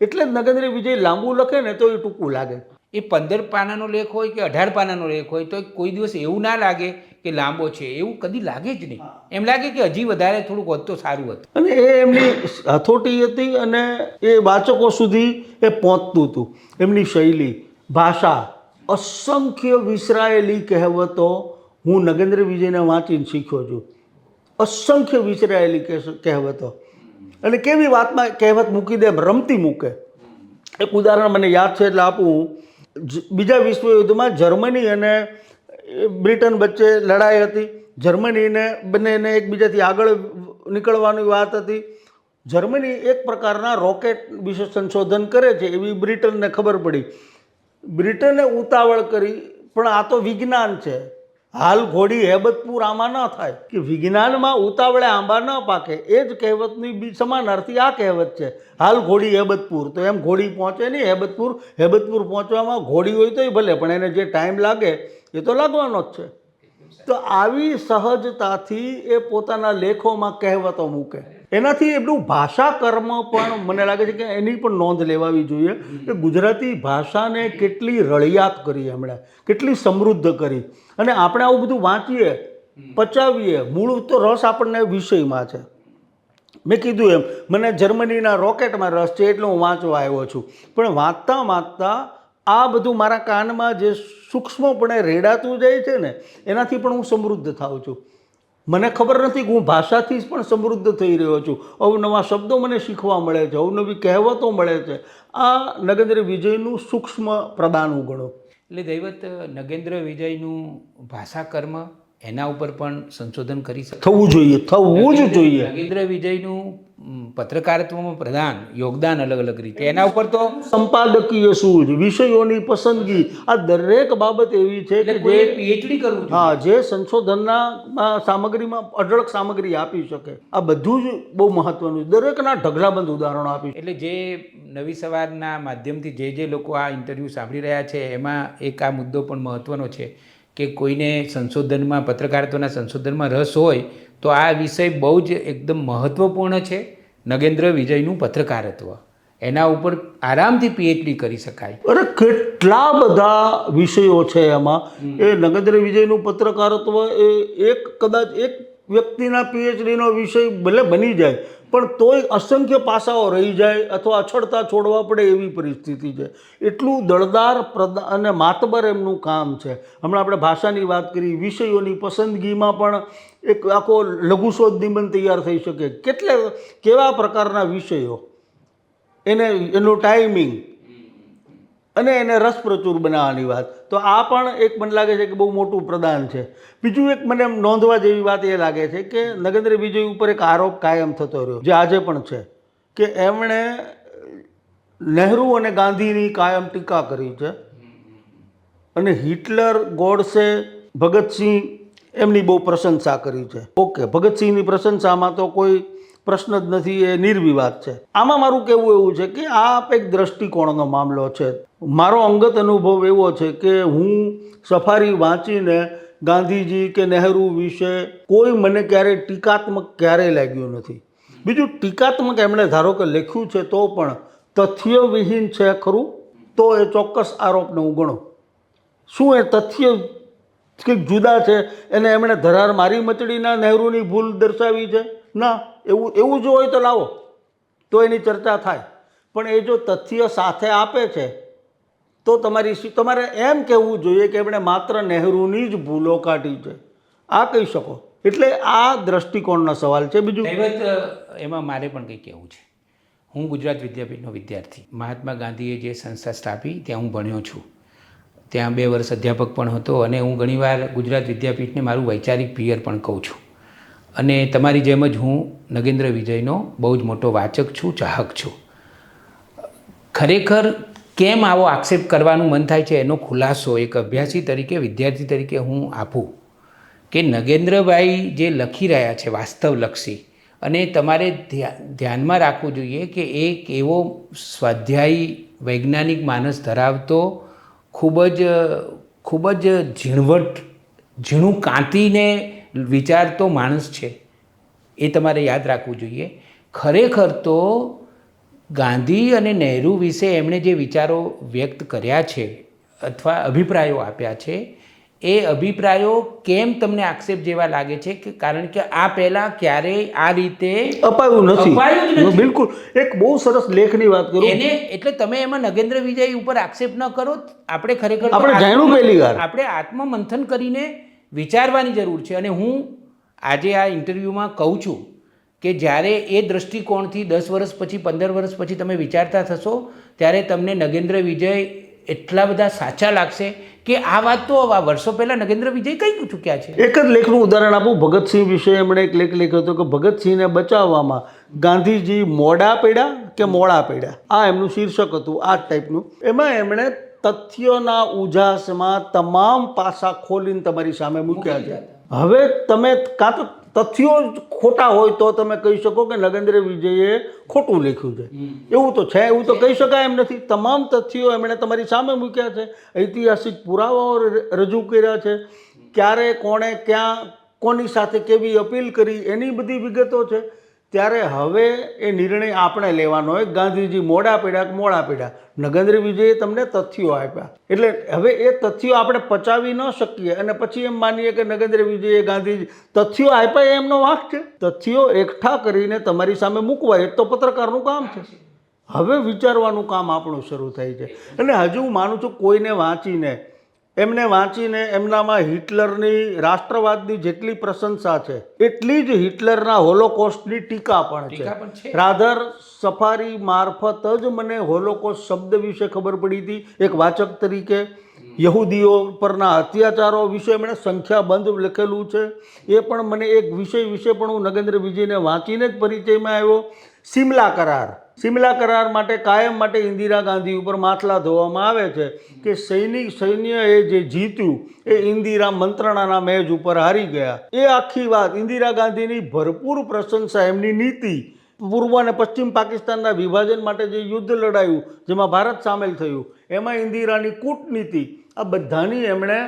S2: એટલે જ નગેન્દ્ર વિજય લાંબુ લખે ને તો એ ટૂંકું લાગે.
S1: એ 15 પાનાનો લેખ હોય કે 18 પાનાનો લેખ હોય તો કોઈ દિવસ એવું ના લાગે કે લાંબો છે, એવું કદી લાગે જ નહીં. એમ લાગે કે હજી વધારે થોડુંક હોત તો સારું હતું.
S2: અને એ એમની હથોટી હતી અને એ વાચકો સુધી એ પહોંચતું હતું. એમની શૈલી, ભાષા, અસંખ્ય વિસરાયેલી કહેવતો હું નગેન્દ્ર વિજયને વાંચીને શીખ્યો છું. અસંખ્ય વિસરાયેલી કહેવતો. અને કેવી વાતમાં કહેવત મૂકી દે, રમતી મૂકે. એક ઉદાહરણ મને યાદ છે એટલે આપું. બીજા વિશ્વયુદ્ધમાં જર્મની અને બ્રિટન વચ્ચે લડાઈ હતી. જર્મનીને બંનેને એકબીજાથી આગળ નીકળવાની વાત હતી. જર્મની એક પ્રકારના રોકેટ વિશે સંશોધન કરે છે એવી બ્રિટનને ખબર પડી. બ્રિટને ઉતાવળ કરી, પણ આ તો વિજ્ઞાન છે, હાલ ઘોડી હેબતપુર આમાં ન થાય, કે વિજ્ઞાનમાં ઉતાવળે આંબા ન પાકે. એ જ કહેવતની સમાનાર્થી આ કહેવત છે, હાલ ઘોડી હેબતપુર. તો એમ ઘોડી પહોંચે નહીં હેબતપુર. હેબતપુર પહોંચવામાં ઘોડી હોય તોય ભલે, પણ એને જે ટાઈમ લાગે એ તો લાગવાનો જ છે. તો આવી સહજતાથી એ પોતાના લેખોમાં કહેવતો મૂકે. એનાથી એટલું ભાષા કર્મ પણ મને લાગે છે કે એની પણ નોંધ લેવાવી જોઈએ કે ગુજરાતી ભાષાને કેટલી રળિયાત કરી એમણે, કેટલી સમૃદ્ધ કરી. અને આપણે આવું બધું વાંચીએ, પચાવીએ, મૂળ તો રસ આપણને વિષયમાં છે. મેં કીધું એમ, મને જર્મનીના રોકેટમાં રસ છે એટલે હું વાંચવા આવ્યો છું. પણ વાંચતા વાંચતા આ બધું મારા કાનમાં જે સૂક્ષ્મપણે રેડાતું જાય છે ને, એનાથી પણ હું સમૃદ્ધ થાઉં છું. મને ખબર નથી કે હું ભાષાથી પણ સમૃદ્ધ થઈ રહ્યો છું. અવનવા શબ્દો મને શીખવા મળે છે, અવનવી કહેવતો મળે છે. આ નગેન્દ્ર વિજયનું સૂક્ષ્મ પ્રદાન હું ગણું.
S1: એટલે દૈવત નગેન્દ્ર વિજયનું ભાષા કર્મ એના ઉપર પણ સંશોધન કરી શકે.
S2: થવું જોઈએ, થવું જ જોઈએ.
S1: નગેન્દ્ર વિજયનું પત્રકારત્વમાં પ્રધાન યોગદાન અલગ અલગ રીતે, એના ઉપર તો
S2: સંપાદકીય સૂઝ, વિષયોની પસંદગી, આ દરેક બાબત એવી છે કે જે
S1: પીએચડી કરવું જોઈએ.
S2: હા, જે સંશોધનના સામગ્રીમાં અઢળક સામગ્રી આપી શકે. આ બધું જ બહુ મહત્વનું છે. દરેકના ઢગલાબંધ ઉદાહરણો આપી.
S1: એટલે જે નવી સવારના માધ્યમથી જે લોકો આ ઇન્ટરવ્યૂ સાંભળી રહ્યા છે એમાં એક આ મુદ્દો પણ મહત્ત્વનો છે કે કોઈને સંશોધનમાં, પત્રકારત્વના સંશોધનમાં રસ હોય તો આ વિષય બહુ જ એકદમ મહત્ત્વપૂર્ણ છે. નગેન્દ્ર વિજયનું પત્રકારત્વ, એના ઉપર આરામથી પીએચડી કરી શકાય.
S2: અરે કેટલા બધા વિષયો છે એમાં. એ નગેન્દ્ર વિજયનું પત્રકારત્વ એ કદાચ એક વ્યક્તિના પીએચડીનો વિષય ભલે બની જાય, પણ તોય અસંખ્ય પાસાઓ રહી જાય અથવા અછડતા છોડવા પડે એવી પરિસ્થિતિ છે. એટલું દળદાર અને માતબર એમનું કામ છે. હમણાં આપણે ભાષાની વાત કરી, વિષયોની પસંદગીમાં પણ એક આખો લઘુશોધ નિબંધ તૈયાર થઈ શકે. કેવા પ્રકારના વિષયો, એનું ટાઈમિંગ, અને એને રસપ્રચુર બનાવવાની વાત. તો આ પણ એક મને લાગે છે કે બહુ મોટું પ્રદાન છે. બીજું એક મને એમ નોંધવા જેવી વાત એ લાગે છે કે નગેન્દ્ર વિજય ઉપર એક આરોપ કાયમ થતો રહ્યો, જે આજે પણ છે, કે એમણે નહેરુ અને ગાંધીની કાયમ ટીકા કરી છે અને હિટલર, ગોડસે, ભગતસિંહ એમની બહુ પ્રશંસા કરી છે. ઓકે, ભગતસિંહની પ્રશંસામાં તો કોઈ પ્રશ્ન જ નથી, એ નિર્વિવાદ છે. આમાં મારું કહેવું એવું છે કે આ એક દ્રષ્ટિકોણનો મામલો છે. મારો અંગત અનુભવ એવો છે કે હું સફારી વાંચીને ગાંધીજી કે નહેરુ વિશે કોઈ મને ક્યારેય ટીકાત્મક ક્યારેય લાગ્યું નથી. બીજું, ટીકાત્મક એમણે ધારો કે લખ્યું છે તો પણ તથ્યવિહીન છે ખરું, તો એ ચોક્કસ આરોપને હું ગણું. શું એ તથ્ય કંઈક જુદા છે, એને એમણે ધરાર મારી મચડીના નહેરુની ભૂલ દર્શાવી છે? ના, એવું જો હોય તો લાવો, તો એની ચર્ચા થાય. પણ એ જો તથ્ય સાથે આપે છે તો તમારે એમ કહેવું જોઈએ કે એમણે માત્ર નહેરુની જ ભૂલો કાઢી છે, આ કહી શકો. એટલે આ દ્રષ્ટિકોણનો સવાલ છે. બીજું
S1: દૈવત, એમાં મારે પણ કંઈ કહેવું છે. હું ગુજરાત વિદ્યાપીઠનો વિદ્યાર્થી, મહાત્મા ગાંધીએ જે સંસ્થા સ્થાપી ત્યાં હું ભણ્યો છું. ત્યાં 2 વર્ષ અધ્યાપક પણ હતો અને હું ઘણીવાર ગુજરાત વિદ્યાપીઠને મારું વૈચારિક પિયર પણ કહું છું. અને તમારી જેમ જ હું નગેન્દ્ર વિજયનો બહુ જ મોટો વાચક છું, ચાહક છું. ખરેખર કેમ આવો આક્ષેપ કરવાનું મન થાય છે એનો ખુલાસો એક અભ્યાસી તરીકે, વિદ્યાર્થી તરીકે હું આપું કે નગેન્દ્રભાઈ જે લખી રહ્યા છે વાસ્તવલક્ષી, અને તમારે ધ્યાનમાં રાખવું જોઈએ કે એક એવો સ્વાધ્યાયી વૈજ્ઞાનિક માનસ ધરાવતો ખૂબ જ ઝીણું કાંતીને વિચારતો માણસ છે. એ તમારે યાદ રાખવું જોઈએ. ખરેખર તો ગાંધી અને નહેરુ વિશે એમણે જે વિચારો વ્યક્ત કર્યા છે અથવા અભિપ્રાયો આપ્યા છે, એ અભિપ્રાયો કેમ તમને આક્ષેપ જેવા લાગે છે કે કારણ કે આ પહેલાં ક્યારેય આ રીતે
S2: અપાયું
S1: જ
S2: નથી.
S1: નથી.
S2: બિલકુલ, એક બહુ સરસ લેખની વાત કરું
S1: એને એટલે તમે એમાં નગેન્દ્ર વિજય ઉપર આક્ષેપ ન કરો. આપણે ખરેખર તો
S2: આપણે જાણ્યું પહેલી વાર.
S1: આપણે આત્મમંથન કરીને વિચારવાની જરૂર છે. અને હું આજે આ ઇન્ટરવ્યૂમાં કહું છું કે જ્યારે એ દૃષ્ટિકોણથી 10 વર્ષ પછી, 15 વર્ષ પછી તમે વિચારતા થશો ત્યારે તમને નગેન્દ્ર વિજય એટલા બધા સાચા લાગશે કે આ વાત તો વર્ષો પહેલાં નગેન્દ્ર વિજય કહી ચૂક્યા છે.
S2: એક જ લેખનું ઉદાહરણ આપું. ભગતસિંહ વિશે એમણે એક લેખ લખ્યો હતો કે ભગતસિંહને બચાવવામાં ગાંધીજી મોડા પડ્યા કે મોડા પડ્યા, આ એમનું શીર્ષક હતું, આ જ ટાઈપનું. એમાં એમણે તથ્યોના ઉજાસમાં તમામ પાસા ખોલીને તમારી સામે મૂક્યા છે. હવે તમે કાં તો તથ્યો જ ખોટા હોય તો તમે કહી શકો કે નગેન્દ્ર વિજયે ખોટું લખ્યું છે. એવું તો છે, એવું તો કહી શકાય એમ નથી. તમામ તથ્યો એમણે તમારી સામે મૂક્યા છે, ઐતિહાસિક પુરાવાઓ રજૂ કર્યા છે, ક્યારે કોણે ક્યાં કોની સાથે કેવી અપીલ કરી એની બધી વિગતો છે. ત્યારે હવે એ નિર્ણય આપણે લેવાનો હોય, ગાંધીજી મોડા પડ્યા કે મોડા પડ્યા. નગેન્દ્ર વિજયે તમને તથ્યો આપ્યા, એટલે હવે એ તથ્યો આપણે પચાવી ન શકીએ અને પછી એમ માનીએ કે નગેન્દ્ર વિજયે ગાંધીજી તથ્યો આપ્યા એમનો વાંક છે. તથ્યો એકઠા કરીને તમારી સામે મૂકવા એ તો પત્રકારનું કામ છે. હવે વિચારવાનું કામ આપણું શરૂ થાય છે. અને હજુ હું માનું છું કોઈને વાંચીને એમનામાં હિટલરની, રાષ્ટ્રવાદની જેટલી પ્રશંસા છે એટલી જ હિટલરના હોલોકોસ્ટની ટીકા પણ છે. રાધર સફારી મારફત જ મને હોલોકોસ્ટ શબ્દ વિશે ખબર પડી હતી એક વાચક તરીકે. યહૂદીઓ પરના અત્યાચારો વિશે એમણે સંખ્યાબંધ લખેલું છે. એ પણ મને એક વિષય વિશે પણ હું નગેન્દ્ર વિજયને વાંચીને જ પરિચયમાં આવ્યો. સિમલા કરાર માટે કાયમ માટે ઇન્દિરા ગાંધી ઉપર માથલા ધોવામાં આવે છે કે સૈન્યએ જે જીત્યું એ ઇન્દિરા મંત્રણાના મેજ ઉપર હારી ગયા. એ આખી વાત ઇન્દિરા ગાંધીની ભરપૂર પ્રશંસા, એમની નીતિ, પૂર્વ અને પશ્ચિમ પાકિસ્તાનના વિભાજન માટે જે યુદ્ધ લડાયું જેમાં ભારત સામેલ થયું, એમાં ઇન્દિરાની કૂટનીતિ, આ બધાની એમણે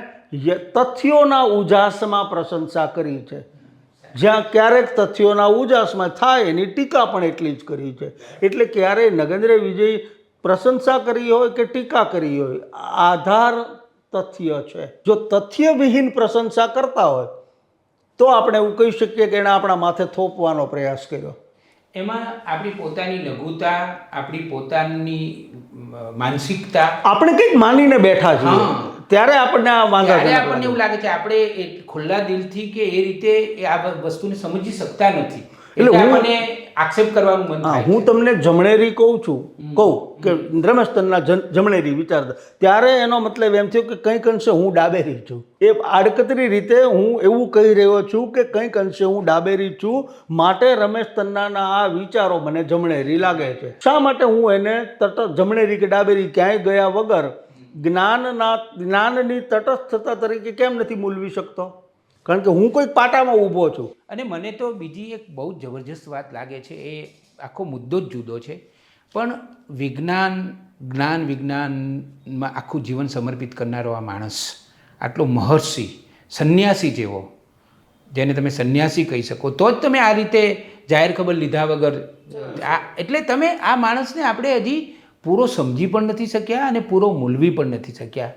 S2: તથ્યોના ઉજાસમાં પ્રશંસા કરી છે. જ્યાં ક્યારેક તથ્યોના ઉજાસમાં થાય એની ટીકા પણ એટલી જ કરી છે. એટલે ક્યારેય નગેન્દ્ર વિજય પ્રશંસા કરી હોય કે ટીકા કરી હોય, આધાર તથ્ય છે. જો તથ્યવિહીન પ્રશંસા કરતા હોય તો આપણે એવું કહી શકીએ કે એણે આપણા માથે થોપવાનો પ્રયાસ કર્યો.
S1: એમાં આપણી પોતાની લઘુતા, આપણી પોતાની માનસિકતા,
S2: આપણે કંઈક માનીને બેઠા છીએ ત્યારે આપણને આ વાંધા
S1: આપણને એવું લાગે છે આપણે ખુલ્લા દિલથી કે એ રીતે આ વસ્તુને સમજી શકતા નથી. એટલે મને આક્ષેપ કરવાનું મન
S2: હા,
S1: થાય
S2: હું તમને જમણેરી કહું કે રમેશ તન્ના જમણેરી વિચારતા, ત્યારે એનો મતલબ એમ થયો કે કંઈક અંશે હું ડાબેરી છું. એ આડકતરી રીતે હું એવું કહી રહ્યો છું કે કંઈક અંશે હું ડાબેરી છું, માટે રમેશ તન્નાના આ વિચારો મને જમણેરી લાગે છે. શા માટે હું એને જમણેરી કે ડાબેરી ક્યાંય ગયા વગર જ્ઞાનની તટસ્થતા તરીકે કેમ નથી મૂલવી શકતો? કારણ કે હું કોઈક પાટામાં ઊભો છું.
S1: અને મને તો બીજી એક બહુ જ જબરજસ્ત વાત લાગે છે, એ આખો મુદ્દો જ જુદો છે, પણ વિજ્ઞાનમાં આખું જીવન સમર્પિત કરનારો આ માણસ, આટલો મહર્ષિ સંન્યાસી જેવો, જેને તમે સંન્યાસી કહી શકો, તો જ તમે આ રીતે જાહેર ખબર લીધા વગર એટલે તમે આ માણસને આપણે હજી પૂરો સમજી પણ નથી શક્યા અને પૂરો મૂલવી પણ નથી શક્યા.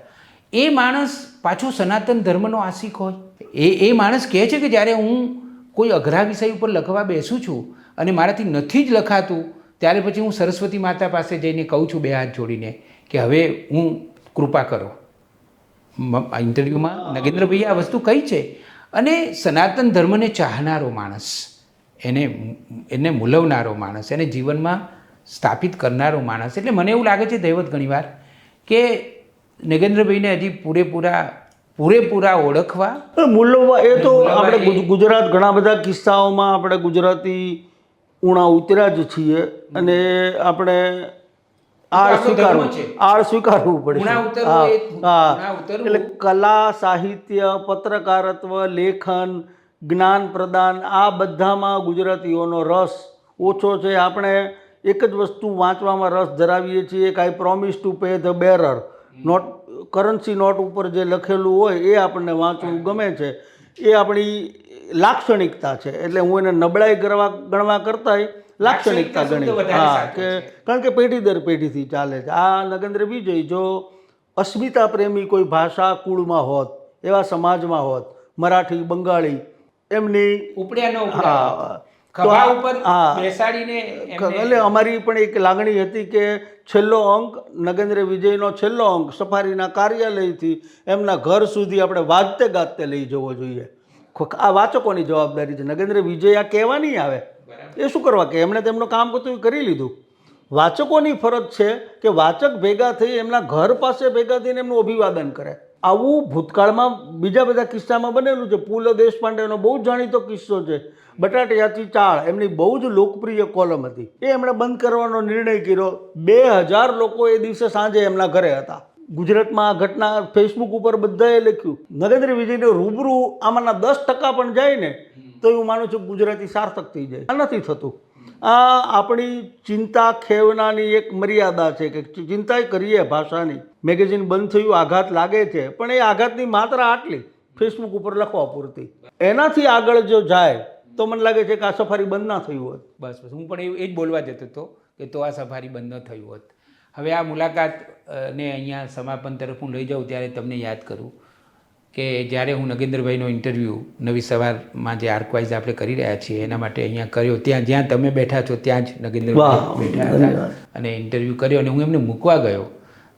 S1: એ માણસ પાછો સનાતન ધર્મનો આશિક હોય. એ માણસ કહે છે કે જ્યારે હું કોઈ અઘરા વિષય ઉપર લખવા બેસું છું અને મારાથી નથી જ લખાતું, ત્યારે પછી હું સરસ્વતી માતા પાસે જઈને કહું છું બે હાથ જોડીને કે હવે હું કૃપા કરો. આ ઇન્ટરવ્યૂમાં નગેન્દ્રભાઈએ આ વસ્તુ કહી છે. અને સનાતન ધર્મને ચાહનારો માણસ, એને મૂલવનારો માણસ, એને જીવનમાં સ્થાપિત કરનારો માણસ, એટલે મને એવું લાગે છે દૈવત ઘણીવાર કે નગેન્દ્રભાઈને હજી પૂરેપૂરા ઓળખવા
S2: મૂલવા. એ તો આપણે ગુજરાત ઘણા બધા કિસ્સાઓમાં આપણે ગુજરાતી ઉણા ઉતર્યા જ છીએ અને આપણે આળ સ્વીકારવું પડે. હા, એટલે કલા, સાહિત્ય, પત્રકારત્વ, લેખન, જ્ઞાન પ્રદાન, આ બધામાં ગુજરાતીઓનો રસ ઓછો છે. આપણે એક જ વસ્તુ વાંચવામાં રસ ધરાવીએ છીએ કે I promise to pay the bearer. Note currency note ઉપર જે લખેલું હોય એ આપણને વાંચવું ગમે છે. એ આપણી લાક્ષણિકતા છે. એટલે હું એને નબળાઈ ગણવા કરતાંય લાક્ષણિકતા ગણી. હા, કે કારણ કે પેઢી દર પેઢીથી ચાલે છે. આ નગેન્દ્ર વિજય જો અસ્મિતા પ્રેમી કોઈ ભાષા કુળમાં હોત, એવા સમાજમાં હોત, મરાઠી, બંગાળી, એમની
S1: ઉપડ્યા
S2: એટલે અમારી પણ એક લાગણી હતી કે છેલ્લો અંક નગેન્દ્ર વિજયનો છેલ્લો અંક સફારીના કાર્યાલયથી એમના ઘર સુધી આપણે વાજતે ગાજતે લઈ જવો જોઈએ. આ વાચકોની જવાબદારી છે. નગેન્દ્ર વિજય આ કહેવા નહીં આવે, એ શું કરવા કે એમણે તેમનું કામ બધું કરી લીધું. વાચકોની ફરજ છે કે વાચક ભેગા થઈ એમના ઘર પાસે ભેગા થઈને એમનું અભિવાદન કરે. આવું ભૂતકાળમાં બીજા બધા કિસ્સામાં બનેલું છે. પૂલ દેશપાંડેનો બહુ જ જાણીતો કિસ્સો છે. બટાટિયાથી ચાળ, એમની બહુ જ લોકપ્રિય કોલમ હતી. એ એમણે બંધ કરવાનો નિર્ણય કર્યો. 2000 લોકો એ દિવસે સાંજે એમના ઘરે હતા. ગુજરાતમાં આ ઘટના ફેસબુક ઉપર બધાએ લખ્યું. નગેન્દ્ર વિજયને રૂબરૂ આમાંના 10% પણ જાય ને તો હું માનું છું ગુજરાતી સાર્થક થઈ જાય. આ નથી થતું. આ આપણી ચિંતા ખેવનાની એક મર્યાદા છે કે ચિંતાય કરીએ ભાષાની. મેગેઝિન બંધ થયું, આઘાત લાગે છે, પણ એ આઘાતની માત્રા આટલી, ફેસબુક ઉપર લખવા પૂરતી. એનાથી આગળ જો જાય તો મને લાગે છે કે આ સફારી બંધ ના થયું હોત.
S1: બસ હું પણ એ જ બોલવા જતો હતો કે તો આ સફારી બંધ ન થયું હોત. હવે આ મુલાકાત ને અહીંયા સમાપન તરફ હું લઈ જાઉં ત્યારે તમને યાદ કરું કે જ્યારે હું નગેન્દ્રભાઈનો ઇન્ટરવ્યૂ નવી સવારમાં જે આર્કવાઇઝ આપણે કરી રહ્યા છીએ એના માટે અહીંયા કર્યો, જ્યાં તમે બેઠા છો ત્યાં જ નગેન્દ્રભાઈ બેઠા હતા અને ઇન્ટરવ્યૂ કર્યો. અને હું એમને મૂકવા ગયો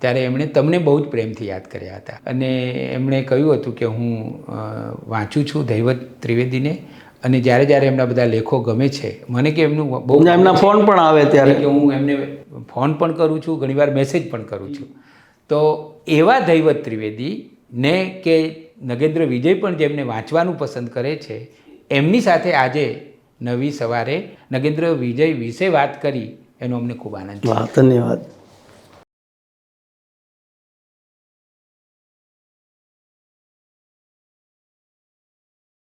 S1: ત્યારે એમણે તમને બહુ જ પ્રેમથી યાદ કર્યા હતા અને એમણે કહ્યું હતું કે હું વાંચું છું દૈવત ત્રિવેદીને અને જ્યારે એમના બધા લેખો ગમે છે મને, કે એમનું બહુ
S2: એમના ફોન પણ આવે ત્યારે
S1: કે હું એમને ફોન પણ કરું છું, ઘણીવાર મેસેજ પણ કરું છું. તો એવા દૈવત ત્રિવેદી ને કે નગેન્દ્ર વિજય પણ જેમને વાંચવાનું પસંદ કરે છે, એમની સાથે આજે નવી સવારે નગેન્દ્ર વિજય વિશે વાત કરી એનો અમને ખૂબ આનંદ છે.
S2: ધન્યવાદ.